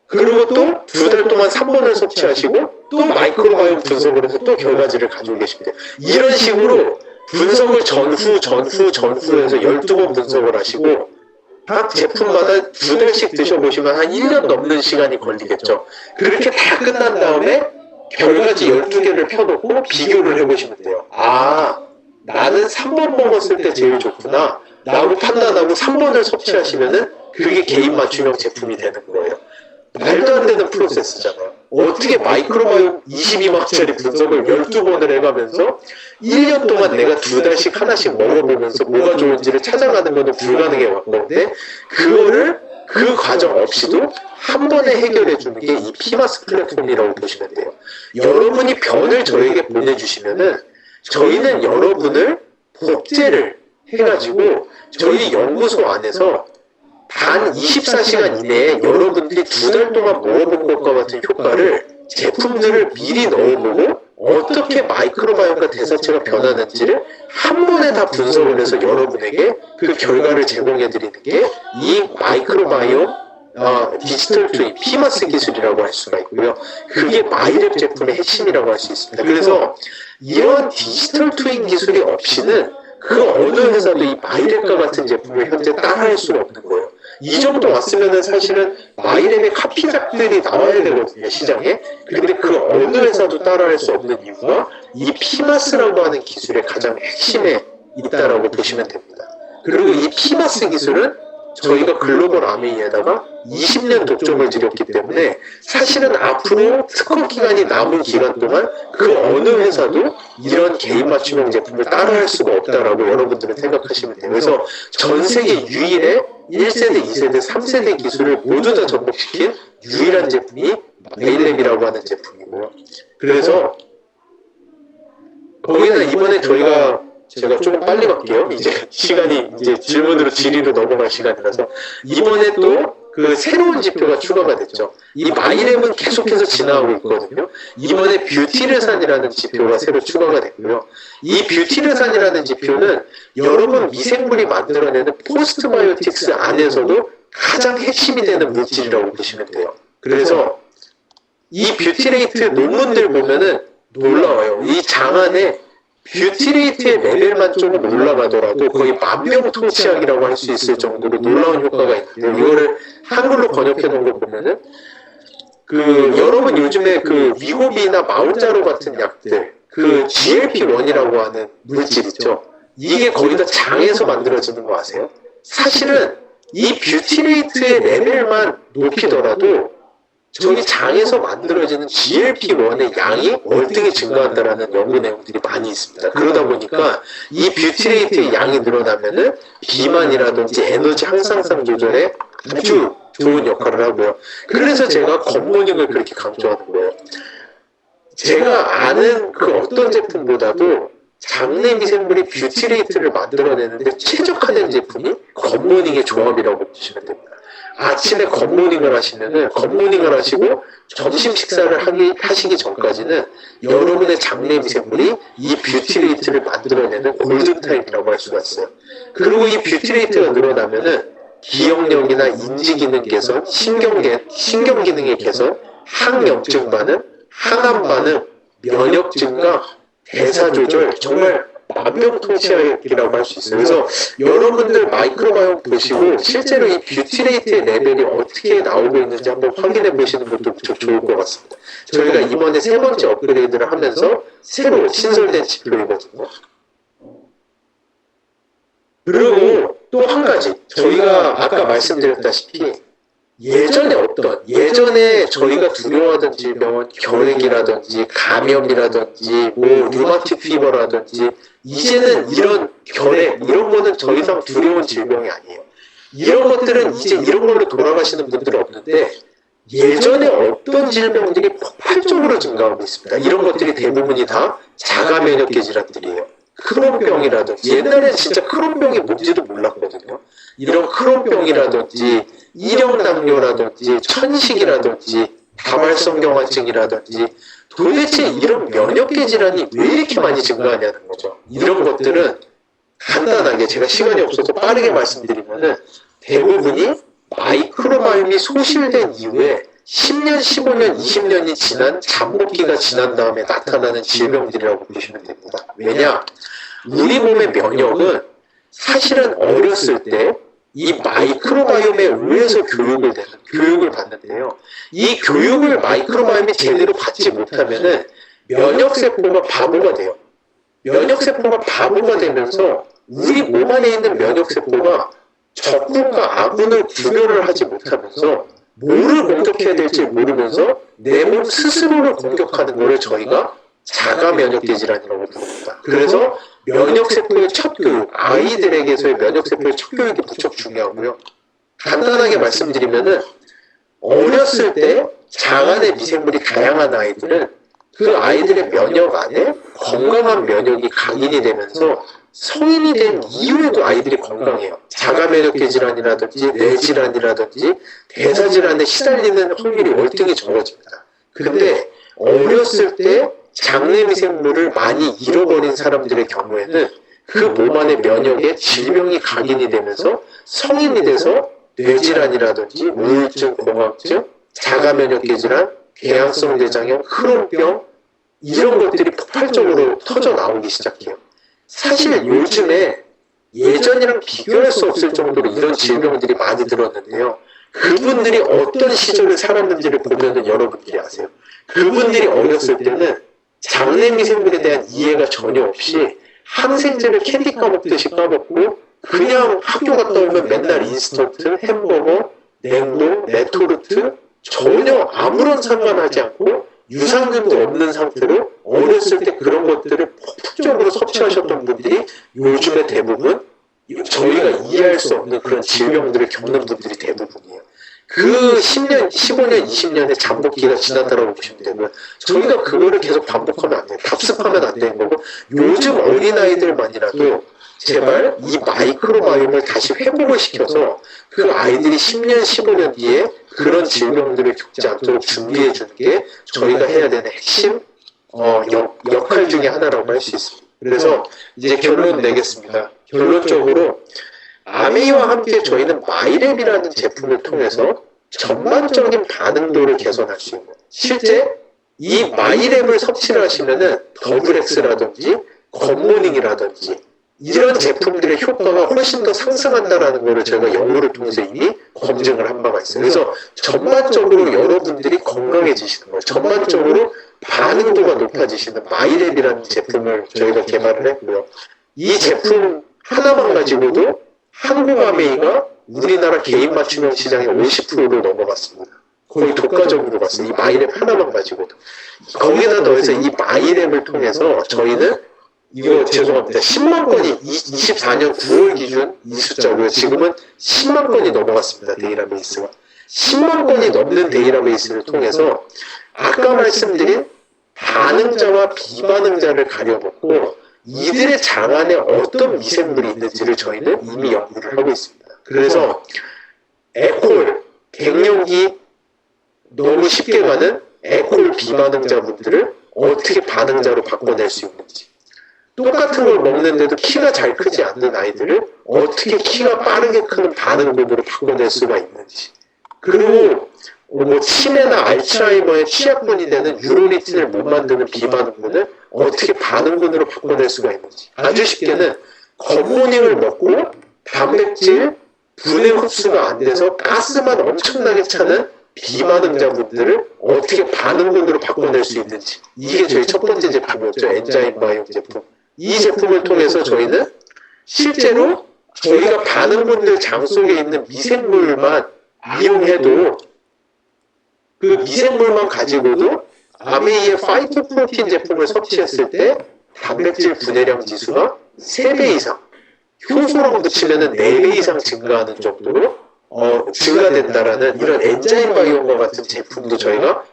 그리고 또 2달 동안 3번을 섭취하시고 또 마이크로바이옴 분석을 해서 또 결과지를 가지고 계시면 돼요. 이런 식으로 분석을 전후해서 12번 분석을 하시고 각 제품마다 2달씩 드셔보시면 한 1년 넘는 시간이 걸리겠죠. 그렇게 다 끝난 다음에 결과지 12개를 펴놓고 비교를 해보시면 돼요. 아, 나는 3번 먹었을 때 제일 좋구나 라고 판단하고 3번을 섭취하시면은 그게 개인 맞춤형 제품이 되는 거예요. 말도 안 되는 프로세스잖아요. 어떻게 마이크로바이옴 22만원짜리 분석을 12번을 해가면서 1년 동안 내가 2달씩 하나씩 먹어보면서 뭐가 좋은지를 찾아가는 것은 불가능해 왔는데 그거를 그 과정 없이도 한 번에 해결해 주는 게 이 피마스 플랫폼이라고 보시면 돼요. 여러분이 변을 저에게 보내주시면은 저희는 여러분을 복제를 해가지고 저희 연구소 안에서 단 24시간 이내에 여러분들이 2달 동안 먹어본 것과 같은 효과를 제품들을 미리 넣어보고 어떻게 마이크로바이옴과 대사체가 변하는지를 한 번에 다 분석을 해서 여러분에게 그 결과를 제공해 드리는 게 이 마이크로바이옴 디지털 트윈 피마스 기술이라고 할 수가 있고요. 그게 마이랩 제품의 핵심이라고 할 수 있습니다. 그래서 이런 디지털 트윈 기술이 없이는 그 어느 회사도 이 마이랩과 같은 제품을 현재 따라할 수가 없는 거예요. 이 정도 왔으면은 사실은 마이랩의 카피작들이 나와야 되거든요, 시장에. 근데 그 어느 회사도 따라할 수 없는 이유가 이 피마스라고 하는 기술의 가장 핵심에 있다라고 보시면 됩니다. 그리고 이 피마스 기술은 저희가 글로벌 아메이에다가 20년 독점을 들였기 때문에 사실은 앞으로 특허 기간이 남은 기간 동안 그 어느 회사도 이런 개인 맞춤형 제품을 따라할 수가 없다라고 여러분들은 생각하시면 돼요. 그래서 전 세계 유일의 1세대, 2세대, 3세대 기술을 모두 다 접목시킨 유일한 제품이 마이랩이라고 하는 제품이고요. 그래서 거기다 이번에 제가 좀 빨리 갈게요. 이제 시간이 이제 질문으로 질의로 넘어갈 시간이라서 이번에 또 그 새로운 지표가 추가가 됐죠. 이 마이랩은 계속해서 진화하고 있거든요. 이번에 뷰티르산이라는 지표가 새로 추가가 됐고요. 이 뷰티르산이라는 지표는 여러분 미생물이 만들어내는 포스트바이오틱스 안에서도 가장 핵심이 되는 물질이라고 보시면 돼요. 그래서 이 뷰티레이트 논문들 보면은 놀라워요. 이 장 안에 뷰티레이트의 레벨만 조금 올라가더라도 거의 만병통치약이라고 할 수 있을 정도로 놀라운 효과가 있는데 이거를 한글로 번역해 놓은 거 보면은 여러분 요즘에 위고비나 마운자로 같은 약들 GLP-1이라고 하는 물질 있죠. 이게 거의 다 장에서 만들어지는 거 아세요? 사실은 이 뷰티레이트의 레벨만 높이더라도 저희 장에서 만들어지는 GLP-1의 양이 월등히 증가한다라는 연구 내용들이 많이 있습니다. 그러다 보니까 이 뷰티레이트의 양이 늘어나면은 비만이라든지 에너지 향상성 조절에 아주 좋은 역할을 하고요. 그래서 제가 겉모닝을 그렇게 강조하는 거예요. 제가 아는 그 어떤 제품보다도 장내 미생물이 뷰티레이트를 만들어내는데 최적화된 제품이 겉모닝의 조합이라고 보시면 됩니다. 아침에 겉모닝을 하시면은 겉모닝을 하시고 점심 식사를 하시기 전까지는 여러분의 장내 미생물이 이 뷰티레이트를 만들어내는 골든타임이라고 할 수가 있어요. 그리고 이 뷰티레이트가 늘어나면은 기억력이나 인지 기능 개선, 신경 기능의 개선, 항염증 반응, 항암 반응, 면역 증가, 대사 조절, 정말 만병통치약이라고 할 수 있어요. 그래서 여러분들 마이크로바이옴 보시고 실제로 이 뷰티레이트의 레벨이 어떻게 나오고 있는지 한번 확인해 보시는 것도 무척 좋을 것 같습니다. 저희가 이번에 3번째 업그레이드를 하면서 새로 신설된 지표이거든요. 그리고 또 한 가지, 저희가 아까 말씀드렸다시피 예전에 저희가 두려워하던 질병은 결핵이라든지 감염이라든지 류마틱 피버라든지 이제는 이런 결핵 이런 거는 더 이상 두려운 질병이 아니에요. 이런 것들은 이제 이런 걸로 돌아가시는 분들은 없는데 예전에 어떤 질병들이 폭발적으로 증가하고 있습니다. 이런 것들이 대부분이 다 자가면역계 질환들이에요. 크론병이라든지 옛날에는 진짜 크론병이 뭔지도 몰랐거든요. 이런 크론병이라든지 일형당뇨라든지 천식이라든지 다발성경화증이라든지 도대체 이런 면역계 질환이 왜 이렇게 많이 증가하냐는 거죠. 이런 것들은 간단하게 제가 시간이 없어서 빠르게 말씀드리면은 대부분이 마이크로바이옴이 소실된 이후에 10년, 15년, 20년이 지난 잠복기가 지난 다음에 나타나는 질병들이라고 보시면 됩니다. 왜냐? 우리 몸의 면역은 사실은 어렸을 때 이 마이크로바이옴에 의해서 교육을 받는데요. 이 교육을 마이크로바이옴이 제대로 받지 못하면은 면역세포가 바보가 돼요. 면역세포가 바보가 되면서 우리 몸 안에 있는 면역세포가 적군과 아군을 구별을 하지 못하면서 뭐를 공격해야 될지 모르면서 내 몸 스스로를 공격하는 것을 저희가 자가 면역계 질환이라고 부릅니다. 그래서 면역세포의 첫 교육, 아이들에게서의 면역세포의 첫 교육이 무척 중요하고요. 간단하게 말씀드리면은 어렸을 때 장안의 미생물이 다양한 아이들은 그 아이들의 면역 안에 건강한 면역이 각인이 되면서 성인이 된 이후에도 아이들이 건강해요. 자가 면역계 질환이라든지 뇌 질환이라든지 대사 질환에 시달리는 확률이 월등히 적어집니다. 근데 어렸을 때 장내 미생물을 많이 잃어버린 사람들의 경우에는 그 몸 안의 면역에 질병이 각인이 되면서 성인이 돼서 뇌질환이라든지 우울증, 공황증, 자가면역계 질환, 궤양성 대장염, 크론병 이런 것들이 폭발적으로 터져 나오기 시작해요. 사실 요즘에 예전이랑 비교할 수 없을 정도로 이런 질병들이 많이 들었는데요. 그분들이 어떤 시절을 살았는지를 보면은 여러분들이 아세요. 그분들이 어렸을 때는 장내 미생물에 대한 이해가 전혀 없이 항생제를 캔디 까먹듯이 까먹고 그냥 학교 갔다 오면 맨날 인스턴트, 햄버거, 냉동, 레토르트 전혀 아무런 상관하지 않고 유산균도 없는 상태로 어렸을 때 그런 것들을 폭풍적으로 섭취하셨던 분들이 요즘에 대부분 저희가 이해할 수 없는 그런 질병들을 겪는 분들이 대부분이에요. 그 10년, 15년, 20년의 잠복기가 지났다라고 보시면 되고요. 저희가 그거를 계속 반복하면 안 돼요. 답습하면 안 되는 거고 요즘 어린아이들만이라도 제발 이 마이크로바이옴을 다시 회복을 시켜서 그 아이들이 10년, 15년 뒤에 그런 질병들을 겪지 않도록 준비해 주는 게 저희가 해야 되는 핵심 역할 중에 하나라고 할 수 있습니다. 그래서 이제 결론 내겠습니다. 결론적으로 아메이와 함께 저희는 마이랩이라는 제품을 통해서 전반적인 반응도를 개선할 수 있는 실제 이 마이랩을 섭취를 하시면은 더블엑스라든지 겉모닝이라든지 이런 제품들의 효과가 훨씬 더 상승한다라는 것을 저희가 연구를 통해서 이미 검증을 한 바가 있어요. 그래서 전반적으로 여러분들이 건강해지시는 거예요. 전반적으로 반응도가 높아지시는 마이랩이라는 제품을 저희가 개발을 했고요. 이 제품 하나만 가지고도 한국 아메이가 우리나라 개인 맞춤형 시장의 50%를 넘어갔습니다. 거의 독과점으로 갔어요. 이 마이랩 하나만 가지고도. 거기다 더해서 이 마이랩을 통해서 저희는 이거 죄송합니다. 10만 건이 24년 9월 기준 이 숫자고요. 지금은 10만 건이 넘어갔습니다. 데이터베이스가. 10만 건이 넘는 데이터베이스를 통해서 아까 말씀드린 반응자와 비반응자를 가려놓고 이들의 장 안에 어떤 미생물이 있는지를 저희는 이미 연구를 하고 있습니다. 그래서 에콜, 갱년기 너무 쉽게 가는 에콜 비반응자분들을 어떻게 반응자로 바꿔낼 수 있는지 똑같은 걸 먹는데도 키가 잘 크지 않는 아이들을 어떻게 키가 빠르게 크는 반응군으로 바꿔낼 수가 있는지 그리고 치매나 알츠하이머의 취약군이 되는 유로니틴을 못 만드는 비반응군을 어떻게 반응군으로 바꿔낼 수가 있는지 아주 쉽게는 겉모닝을 먹고 단백질 분해 흡수가 안 돼서 가스만 엄청나게 차는 비반응자분들을 어떻게 반응군으로 바꿔낼 수 있는지 이게 저희 첫 번째 제품이었죠. 엔자임 바이옴 제품. 이 제품을 통해서 저희는 실제로 저희가 반응군들 장 속에 있는 미생물만 이용해도 그 미생물만 가지고도 아메이의 파이토프로틴 제품을 섭취했을 때 단백질 분해량 지수가 3배 이상, 효소랑 붙이면 4배 이상 증가하는 정도로 증가된다라는 이런 엔자임 바이옴과 같은 제품도 저희가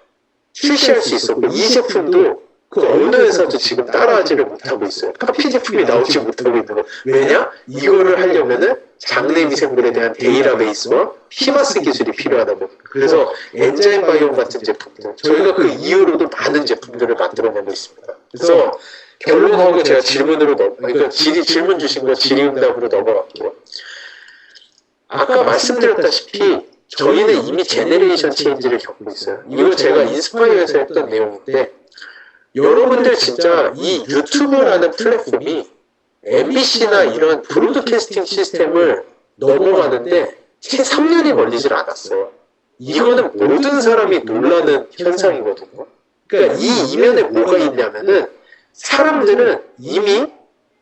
출시할 수 있었고 이 제품도 그 어느 회사도 지금 따라하지를 못하고 있어요. 카피 제품이 나오지 못하고 있는 거. 왜냐? 이거를 하려면은 장내 미생물에 대한 데이터베이스와 피마스 기술이 필요하다 보니까. 그래서 엔자임 바이옴 같은 제품들, 저희가 그 이후로도 많은 제품들을 만들어내고 있습니다. 그래서 결론하고 제가 질문으로 그러니까 질문 주신 거 질의응답으로 넘어갈게요. 아까 말씀드렸다시피 저희는 이미 제네레이션 체인지를 겪고 있어요. 이거 제가 인스파이어에서 했던 내용인데, 여러분들 진짜 이 유튜브라는 플랫폼이 MBC나 이런 브로드캐스팅 시스템을 넘어가는데 채 3년이 걸리질 않았어요. 이거는 모든 사람이 놀라는 현상이거든요. 그러니까 이 이면에 뭐가 있냐면은 사람들은 이미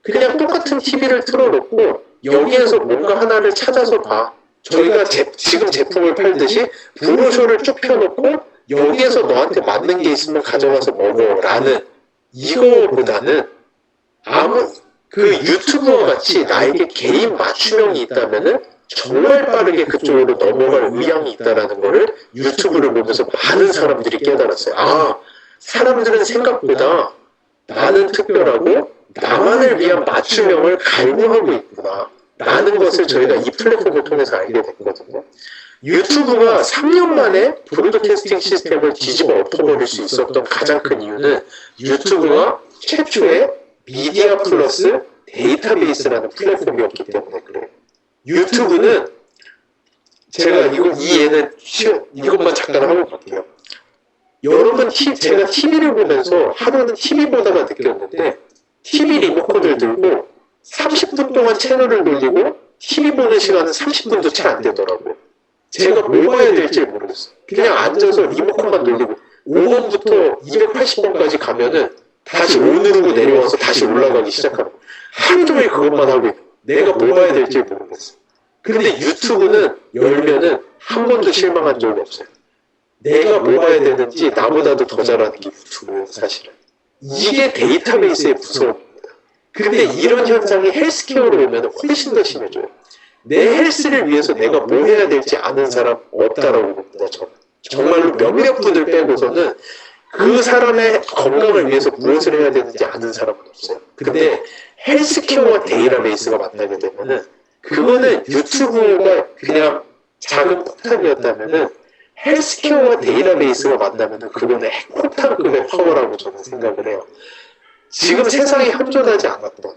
그냥 똑같은 TV를 틀어놓고 여기에서 뭔가 하나를 찾아서 봐. 저희가 지금 제품을 팔듯이 브로셔를 쭉 펴놓고 여기에서 너한테 맞는 게 있으면 가져가서 먹어라는 이거보다는 그 유튜브와 같이 나에게 개인 맞춤형이 있다면은 정말 빠르게 그쪽으로 넘어갈 의향이 있다라는 거를 유튜브를 보면서 많은 사람들이 깨달았어요. 아, 사람들은 생각보다 나는 특별하고 나만을 위한 맞춤형을 갈구하고 있구나 라는 것을 저희가 이 플랫폼을 통해서 알게 됐거든요. 유튜브가 3년 만에 브로드캐스팅 시스템을 뒤집어 엎어버릴 수 있었던 가장 큰 이유는 유튜브가 최초의 미디어 플러스 데이터베이스라는 플랫폼이었기 때문에 그래요. 유튜브는 제가 이것만 잠깐 하고 갈게요. 여러분, 제가 TV를 보면서 하루는 TV 보다가 느꼈는데 TV 리모컨을 들고 30분 동안 채널을 돌리고 TV 보는 시간은 30분도 채 안 되더라고요. 제가 뭘 봐야 될지 모르겠어요. 그냥 앉아서 리모컨만 돌리고 5번부터 280번까지 가면은 다시 5 누르고 내려와서 다시 올라가기 시작하고 하루 종일 그것만 하고 내가 뭘 봐야 될지 모르겠어요. 근데 유튜브는 열면은 한 번도 실망한 적이 없어요. 내가 뭘 봐야 되는지 나보다도 더 잘하는 게 유튜브예요, 사실은. 이게 데이터베이스의 무서움입니다. 근데 이런 현상이 헬스케어로 오면 훨씬 더 심해져요. 내 헬스를 위해서 내가 뭐 해야 될지 아는 사람 없다라고 봅니다, 저는. 정말로 몇몇 분을 빼고서는 그 사람의 건강을 위해서 무엇을 해야 되는지 아는 사람은 없어요. 근데 헬스케어와 데이터베이스가 만나게 되면은 그거는 유튜브가 그냥 작은 폭탄이었다면은 헬스케어와 데이터베이스가 만나면은 그거는 핵폭탄급의 파워라고 저는 생각을 해요. 지금 세상이 현존하지 않았던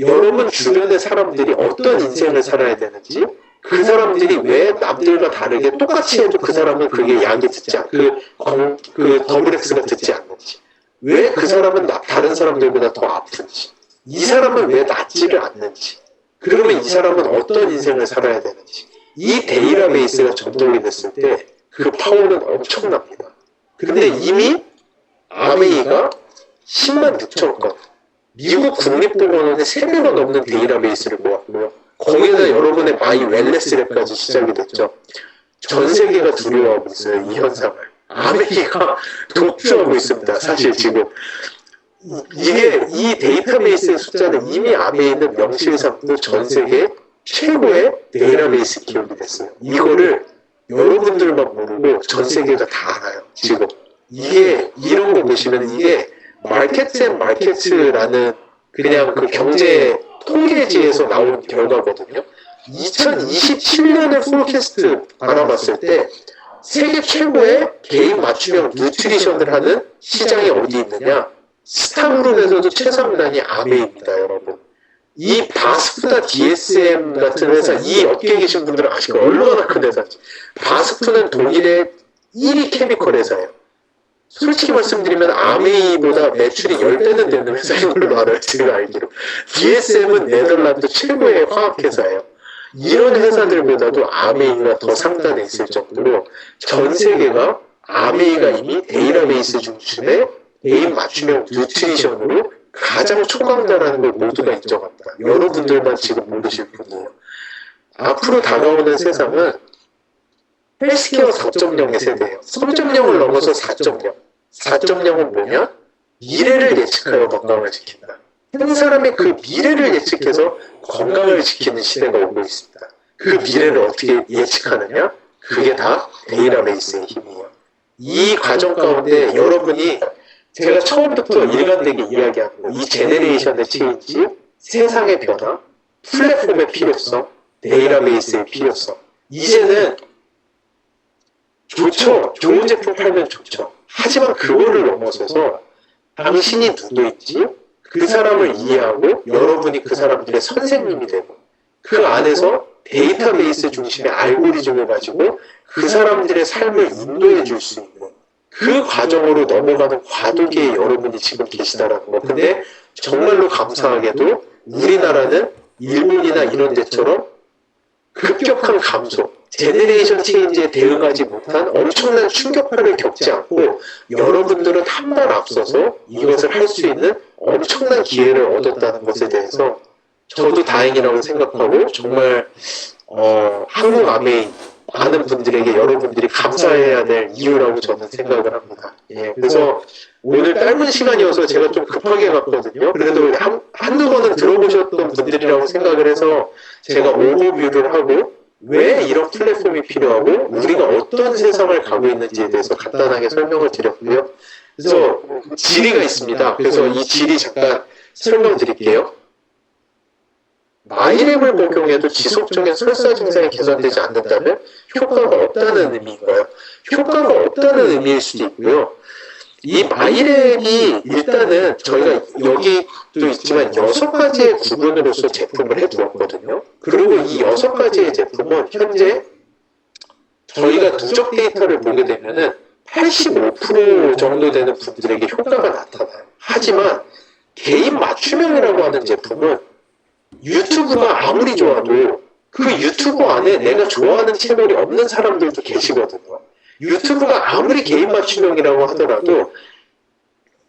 여러분 주변의 사람들이 어떤 인생을 살아야 되는지 그 사람들이 왜 남들과 다르게 똑같이 해도 그 사람은 그게 약이 듣지 그 더블 X가 듣지 않는지 왜 그 사람은 다른 사람들보다 더 아픈지 이 사람은 왜 낫지를 않는지 그러면 이 사람은 어떤 인생을 살아야 되는지 이 데이터베이스가 전동이 됐을 때 그 파워는 엄청납니다. 근데 이미 아메이가 10만 6천 건 미국 국립보건원의 3배가 넘는 데이터베이스를 모았고요. 거기에다 여러분의 마이 웰네스 랩까지 시작이 됐죠. 전 세계가 두려워하고 있어요, 이 현상을. 아메리카 독주하고 있습니다, 사실 지금. 이 데이터베이스의 숫자는 이미 아메이는 명실상부 전 세계 최고의 데이터베이스 기업이 됐어요. 이거를 여러분들만 모르고 전 세계가 다 알아요, 지금. 이런 거 보시면 이게 마켓 앤 마켓라는 그냥 그 경제 통계지에서 나온 결과거든요. 2027년의 포캐스트 알아봤을 때 세계 최고의 개인 맞춤형 뉴트리션을 하는 시장이 어디 있느냐? 스타그룹에서도 최상단이 아메이입니다, 여러분. 이 바스프나 DSM 같은 회사, 이 업계에 계신 분들은 아시고 얼마나 큰 회사인지. 바스프는 독일의 1위 케미컬 회사예요. 솔직히 말씀드리면 아메이보다 매출이 10배는 되는 회사인 걸로 알아요, 제가 알기로. DSM은 네덜란드 최고의 화학회사예요. 이런 회사들보다도 아메이가 더 상단에 있을 정도로 전 세계가 아메이가 이미 데이터베이스 중심의 개인 맞춤형 뉴트리션으로 가장 초강자라는 걸 모두가 인정합니다. 여러분들만 지금 모르실 뿐이에요. 앞으로 다가오는 세상은 헬스케어 4.0의 세대예요. 3.0을 넘어서 4.0. 4.0은 뭐냐? 미래를 예측하여 건강을 지킨다. 한 사람의 그 미래를 예측해서 건강을 지키는 시대가 오고 있습니다. 그 미래를 어떻게 예측하느냐? 그게 다 데이터베이스의 힘이에요. 이 과정 가운데 여러분이 제가 처음부터 일관되게 이야기한 거, 이 제네레이션의 체인지, 세상의 변화, 플랫폼의 필요성, 데이터베이스의 필요성. 이제는 좋죠. 좋은 제품 팔면 좋죠. 하지만 그거를 넘어서서 당신이 누구인지 그 사람을 이해하고 여러분이 그 사람들의 선생님이 되고 그 안에서 데이터베이스 중심의 알고리즘을 가지고 그 사람들의 삶을 인도해 줄 수 있는 그 과정으로 넘어가는 과도기에 여러분이 지금 계시다라는 거. 근데 정말로 감사하게도 우리나라는 일본이나 이런 데처럼 급격한 감소, 제네레이션 체인지에 대응하지 못한 엄청난 충격파를 겪지 않고 여러분들은 한 발 앞서서 이것을 할 수 있는 엄청난 기회를 얻었다는 것에 대해서 저도 다행이라고 생각하고 정말 한국 아메이 많은 분들에게 여러분들이 감사해야 될 이유라고 저는 생각을 합니다. 예, 그래서 오늘 짧은 시간이어서 제가 좀 급하게 갔거든요. 그래도 한두 번은 들어보셨던 분들이라고 생각을 해서 제가 오버뷰를 하고 왜 이런 플랫폼이 필요하고 우리가 어떤 세상을 가고 있는지에 대해서 간단하게 설명을 드렸고요. 그래서 질의가 있습니다. 그래서 이 질의 잠깐 설명드릴게요. 마이랩을 복용해도 지속적인 설사 증상이 개선되지 않는다면 효과가 없다는 의미인가요? 효과가 없다는 의미일 수도 있고요. 이 마이랩이 일단은 저희가 여기도 있지만 6가지의 구분으로서 제품을 해두었거든요. 그리고 이 6가지의 제품은 현재 저희가 누적 데이터를 보게 되면은 85% 정도 되는 분들에게 효과가 나타나요. 하지만 개인 맞춤형이라고 하는 제품은 유튜브가 아무리 좋아도 그 유튜브 안에 내가 좋아하는 채널이 없는 사람들도 계시거든요. 유튜브가 아무리 개인 맞춤형이라고 하더라도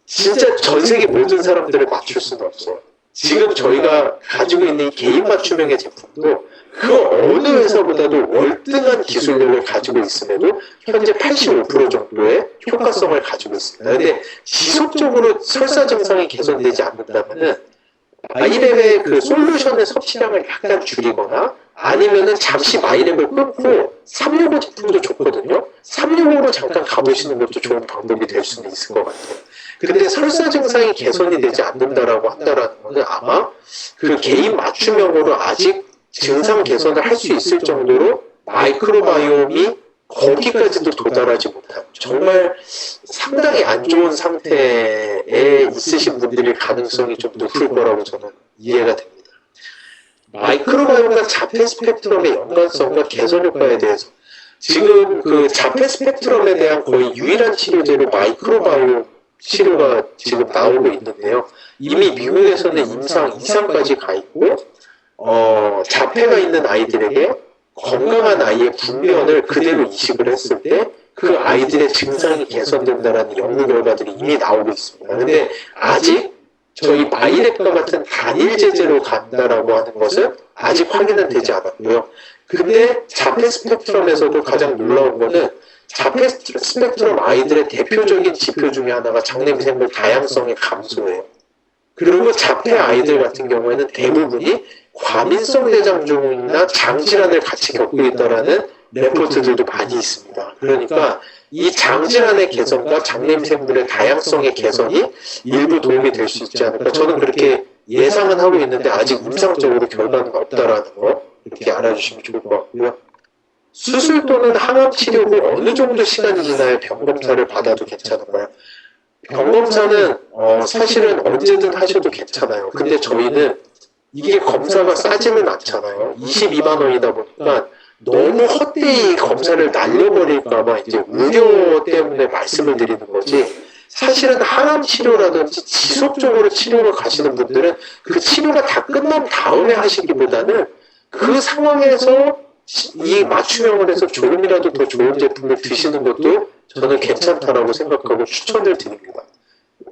진짜 전 세계 모든 사람들을 맞출 수는 없어요. 지금 저희가 가지고 있는 이 개인 맞춤형의 제품도 그 어느 회사보다도 월등한 기술력을 가지고 있음에도 현재 85% 정도의 효과성을 가지고 있습니다. 근데 지속적으로 설사 증상이 개선되지 않는다면은 마이랩의 그 솔루션의 섭취량을 약간 줄이거나 아니면은 잠시 마이랩을 끊고 365 제품도 좋거든요. 365로 잠깐 가보시는 것도 좋은 방법이 될 수는 있을 것 같아요. 근데 설사 증상이 개선이 되지 않는다라고 한다라는 것은 아마 그 개인 맞춤형으로 아직 증상 개선을 할 수 있을 정도로 마이크로바이옴이 거기까지도 도달하지 못한 정말 상당히 안 좋은 상태에 있으신 분들일 가능성이 좀 높을 거라고 저는 이해가 됩니다. 마이크로바이옴과 자폐 스펙트럼의 연관성과 개선 효과에 대해서 지금 그 자폐 스펙트럼에 대한 거의 유일한 치료제로 마이크로바이옴 치료가 지금 나오고 있는데요. 이미 미국에서는 임상 2상까지 가 있고 자폐가 있는 아이들에게 건강한 아이의 분변을 그대로 이식을 했을 때 그 아이들의 증상이 개선된다는 연구 결과들이 이미 나오고 있습니다. 근데 아직 저희 마이랩과 같은 단일 제재로 간다라고 하는 것은 아직 확인은 되지 않았고요. 근데 자폐 스펙트럼에서도 가장 놀라운 거는 자폐 스펙트럼 아이들의 대표적인 지표 중에 하나가 장내미생물 다양성의 감소예요. 그리고 자폐 아이들 같은 경우에는 대부분이 과민성 대장증이나 장질환을 같이 겪고 있다라는 레포트들도 많이 있습니다. 그러니까 이 장질환의 개선과 장내미생물의 다양성의 개선이 일부 도움이 될 수 있지 않을까. 저는 그렇게 예상은 하고 있는데 아직 임상적으로 결과는 없다라는 거 이렇게 알아주시면 좋을 것 같고요. 수술 또는 항암 치료 후 어느 정도 시간이 지나야 병검사를 받아도 괜찮은가요? 병검사는 사실은 언제든 하셔도 괜찮아요. 근데 저희는 이게 검사가 싸지는 않잖아요. 22만 원이다 보니까 너무 헛되이 검사를 날려버릴까봐 이제 우려 때문에 말씀을 드리는 거지. 사실은 항암 치료라든지 지속적으로 치료를 가시는 분들은 그 치료가 다 끝난 다음에 하시기보다는 그 상황에서 이 맞춤형을 해서 조금이라도 더 좋은 제품을 드시는 것도 저는 괜찮다라고 생각하고 추천을 드립니다.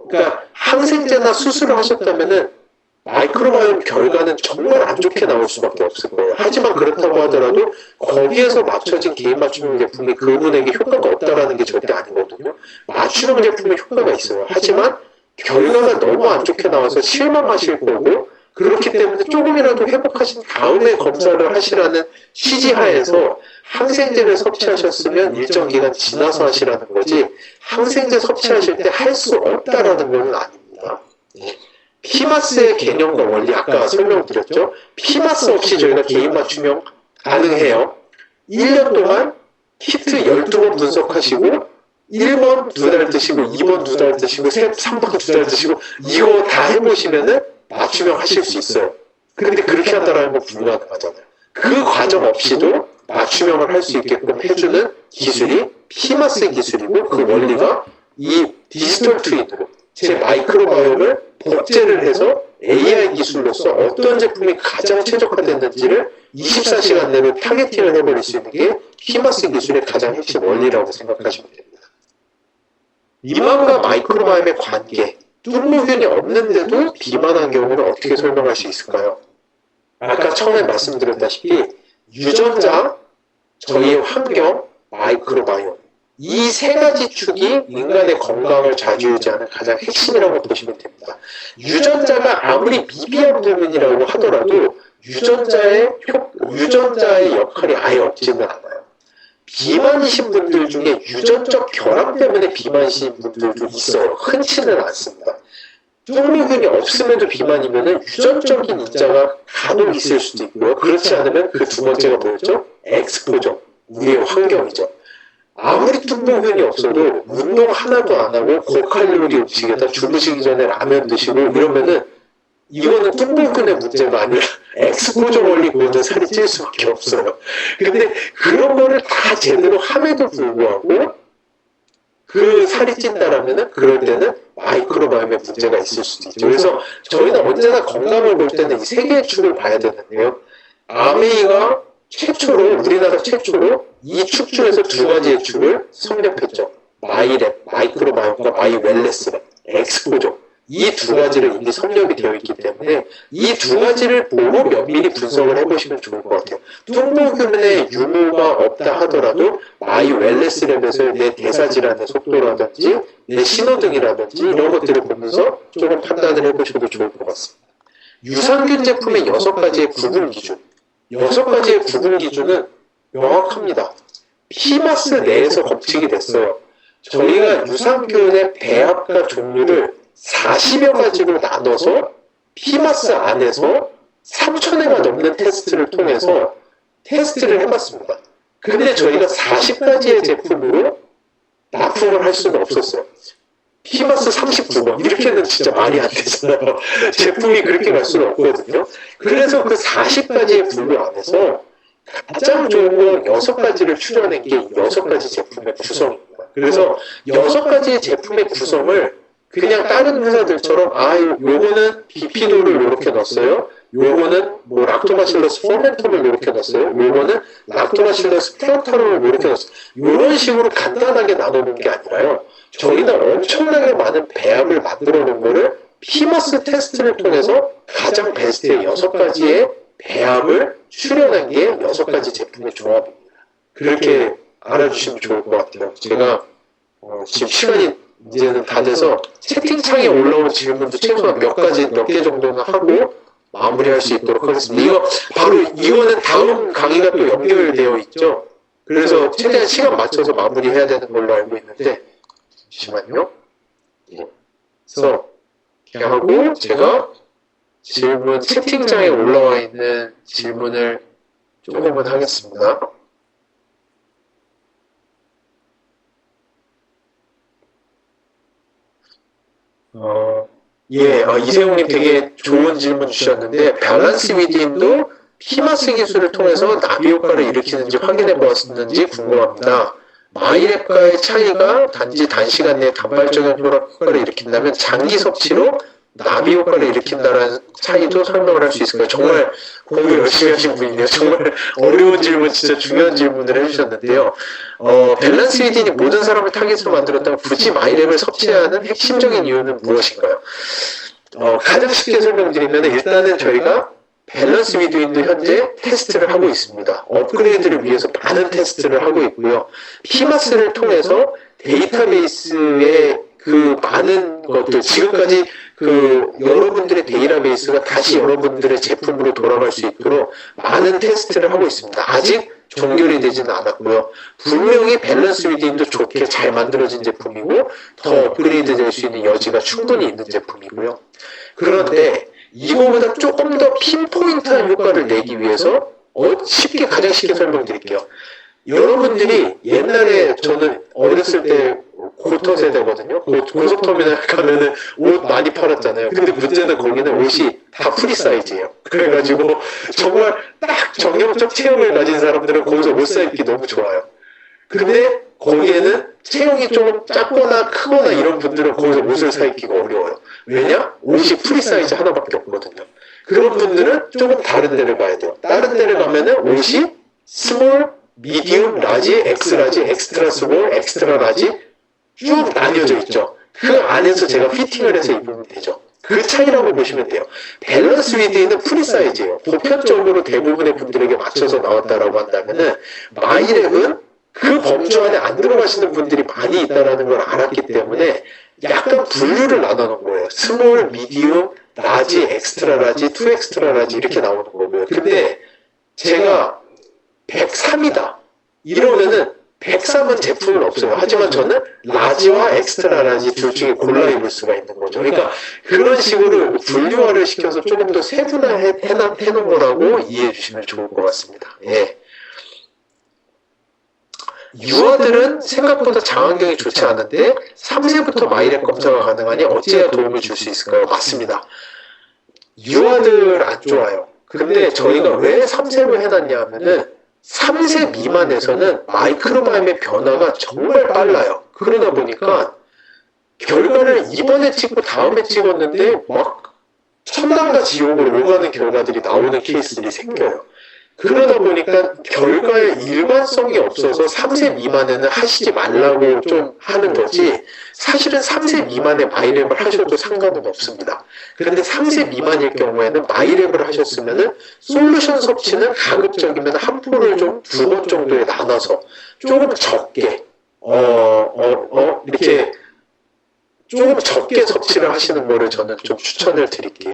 그러니까 항생제나 수술을 하셨다면은 마이크로바이옴 결과는 정말 안 좋게 나올 수밖에 없을 거예요. 하지만 그렇다고 하더라도 거기에서 맞춰진 개인 맞춤형 제품이 그분에게 효과가 없다라는 게 절대 아니거든요. 맞춤형 제품에 효과가 있어요. 하지만 결과가 너무 안 좋게 나와서 실망하실 거고 그렇기 때문에 조금이라도 회복하신 다음에 검사를 하시라는 취지하에서 항생제를 섭취하셨으면 일정 기간 지나서 하시라는 거지 항생제 섭취하실 때 할 수 없다라는 건 아닙니다. 피마스의 개념과 원리 아까 설명드렸죠. 피마스 없이 저희가 개인 맞춤형 가능해요. 1년 동안 키트 12번 분석하시고 1번 2달 드시고 2번 2달 드시고 3번 2달 드시고 이거 다 해보시면은 맞춤형 하실 수 있어요. 근데 그렇게 한다라는 건 불가능하잖아요. 그 과정 없이도 맞춤형을 할 수 있게끔 해주는 기술이 피마스 기술이고 그 원리가 이 디지털 트윈으로 제 마이크로바이옴을 복제를 해서 AI 기술로서 어떤 제품이 가장 최적화됐는지를 24시간 내로 타겟팅을 해버릴 수 있는 게 피마스 기술의 가장 핵심 원리라고 생각하시면 됩니다. 비만과 마이크로바이옴의 관계, 뚱보균이 없는데도 비만한 경우는 어떻게 설명할 수 있을까요? 아까 처음에 말씀드렸다시피 유전자, 저희의 환경, 마이크로바이옴 이 세 가지 축이 인간의 건강을 좌지우지하는 가장 핵심이라고 보시면 됩니다. 유전자가 아무리 미비한 부분이라고 하더라도 유전자의 역할이 아예 없지는 않아요. 비만이신 분들 중에 유전적 결함 때문에 비만이신 분들도 있어요. 흔치는 않습니다. 뚱보균이 없음에도 비만이면 유전적인 인자가 간혹 있을 수도 있고요. 그렇지 않으면 그 두 번째가 뭐였죠? 엑스포저, 우리의 환경이죠. 아무리 뚱보균이 없어도 운동 하나도 안 하고 고칼로리 음식에다 주무시기 전에 라면 드시고 이러면은 이거는 뚱보균의 문제가 아니라 엑스포저 걸리고는 살이 찔 수밖에 없어요. 근데 그런 거를 다 제대로 함에도 불구하고 그 살이 찐다라면은 그럴 때는 마이크로바이옴에 문제가 있을 수도 있죠. 그래서 저희는 언제나 건강을 볼 때는 이 세 개의 축을 봐야 되는데요. 아메이가 최초로 우리나라 최초로 이 축 중에서 두 가지의 축을 성립했죠. 마이랩, 마이크로바이옴과 마이웰네스랩, 엑스포저. 이 두 가지를 이미 성립이 되어 있기 때문에 이 두 가지를 보고 면밀히 분석을 해보시면 좋을 것 같아요. 뚱보균의 유무가 없다 하더라도 마이웰네스랩에서 내 대사질환의 속도라든지 내 신호등이라든지 이런 것들을 보면서 조금 판단을 해보셔도 좋을 것 같습니다. 유산균 제품의 6가지의 구분 기준. 6가지의 구분 기준은 명확합니다. 피마스 내에서 법칙이 됐어요. 저희가 유산균의 배합과 종류를 40여 가지로 나눠서 피마스 안에서 3,000회가 넘는 테스트를 통해서 테스트를 해봤습니다. 근데 저희가 40가지의 제품으로 납품을 할 수는 없었어요. 피마스 39번 이렇게는 진짜 말이 안 되잖아요. 제품이 그렇게 갈 수는 없거든요. 그래서 그 40가지의 분류 안에서 가장 좋은 건 6가지를 추려낸 게 6가지 제품의 구성입니다. 그래서 6가지의 제품의 구성을 그냥 다른 회사들처럼 요거는 비피도를 이렇게 넣었어요. 요거는 뭐 락토바실러스 포멘텀을 이렇게 넣었어요. 요거는 락토바실러스 플란타름을 이렇게 넣었어요. 이런 식으로 간단하게 나누는 게 아니라요. 저희는 엄청나게 많은 배합을 만들어 놓은 거를 피마스 테스트를 통해서 가장 베스트의 6가지의 배합을 추려낸 게 6가지 제품의 조합입니다. 그렇게 알아주시면 좋을 것 같아요. 제가 지금 시간이 이제는 다 돼서 채팅창에 올라온 질문도 최소한 몇 개 정도는 하고 마무리할 수 있도록 하겠습니다. 이거는 다음 강의가 또 연결되어 있죠. 그래서 최대한 시간 맞춰서 마무리해야 되는 걸로 알고 있는데 잠시만요. 그래서 이렇게 하고 제가 질문 채팅창에 올라와 있는 질문을 조금은 하겠습니다. 이세용님 되게 좋은 질문 주셨는데 밸런스 위드힘도 피마스 기술을 통해서 나비 효과를 일으키는지 확인해 보았는지 궁금합니다. 마이랩과의 차이가 단지 단시간 내에 단발적인 효과를 일으킨다면 장기 섭취로 나비 효과를 일으킨다는 차이도 설명을 할 수 있을까요? 정말 공부 열심히 하신 분이네요. 정말 어려운 질문, 진짜 중요한 질문을 해주셨는데요. 밸런스 위딘이 모든 사람을 타깃으로 만들었다면 굳이 마이랩을 섭취해야 하는 핵심적인 이유는 무엇인가요? 가장 쉽게 설명드리면 일단은 저희가 밸런스 위드윈도 현재 테스트를 하고 있습니다. 업그레이드를 위해서 많은 테스트를 하고 있고요. 피마스를 통해서 데이터베이스의 그 많은 것들, 지금까지 그 여러분들의 데이터베이스가 다시 여러분들의 제품으로 돌아갈 수 있도록 많은 테스트를 하고 있습니다. 아직 종결이 되지는 않았고요. 분명히 밸런스 위드윈도 좋게 잘 만들어진 제품이고 더 업그레이드 될 수 있는 여지가 충분히 있는 제품이고요. 그런데 이거보다 조금 더 핀포인트한 효과를 내기 위해서 가장 쉽게 설명드릴게요. 여러분들이 옛날에 저는 어렸을 때 고터세대거든요. 고속터미널 가면은 옷 많이 팔았잖아요. 근데 문제는 거기는 옷이 다 프리 사이즈예요. 그래가지고 정말 딱 정형적 체형을 가진 사람들은 거기서 옷 사입기 너무 좋아요. 근데 거기에는 체형이 좀 작거나 크거나 이런 분들은 거기서 옷을 사입기가 어려워요. 왜냐? 옷이 프리 사이즈 하나밖에 없거든요. 그런 분들은 조금 다른 데를 가야 돼요. 다른 데를 가면은 옷이 스몰, 미디움, 라지, 엑스라지, 엑스트라 스몰, 엑스트라 라지 쭉 나뉘어져 있죠. 그 안에서 제가 피팅을 해서 입으면 되죠. 그 차이라고 보시면 돼요. 밸런스 위드는 프리 사이즈예요. 보편적으로 대부분의 분들에게 맞춰서 나왔다라고 한다면은 마이랩은 그 범주 안에 안 들어가시는 분들이 많이 있다는 걸 알았기 때문에 약간 분류를 나눠놓은 거예요. 스몰, 미디움, 라지, 엑스트라 라지, 투 엑스트라 라지 이렇게 나오는 거고요. 근데 제가 103이다 이러면은 103은 제품은 없어요. 하지만 저는 라지와 엑스트라 라지 둘 중에 골라 입을 수가 있는 거죠. 그러니까 그런 식으로 분류화를 시켜서 조금 더 세분화해 놓은 거라고 이해해 주시면 좋을 것 같습니다. 예. 유아들은 생각보다 장안경이 좋지 않은데 3세부터 마이랩 검사가 가능하니 어찌해야 도움을 줄 수 있을까요? 맞습니다. 유아들 안 좋아요. 근데 저희가 왜 3세로 해놨냐 하면은 3세 미만에서는 마이크로바이옴의 변화가 정말 빨라요. 그러다 보니까 결과를 이번에 찍고 다음에 찍었는데 막 천당과 지옥으로 오가는 결과들이 나오는 케이스들이 생겨요. 그러다 보니까 결과에 일관성이 없어서 3세 미만에는 하시지 말라고 좀 하는 거지 사실은 3세 미만에 마이랩을 하셔도 상관은 없습니다. 그런데 3세 미만일 경우에는 마이랩을 하셨으면은 솔루션 섭취는 가급적이면 한 포를 좀 2번 정도에 나눠서 조금 적게 이렇게 조금 적게 섭취를 하시는 거를 저는 좀 추천을 드릴게요.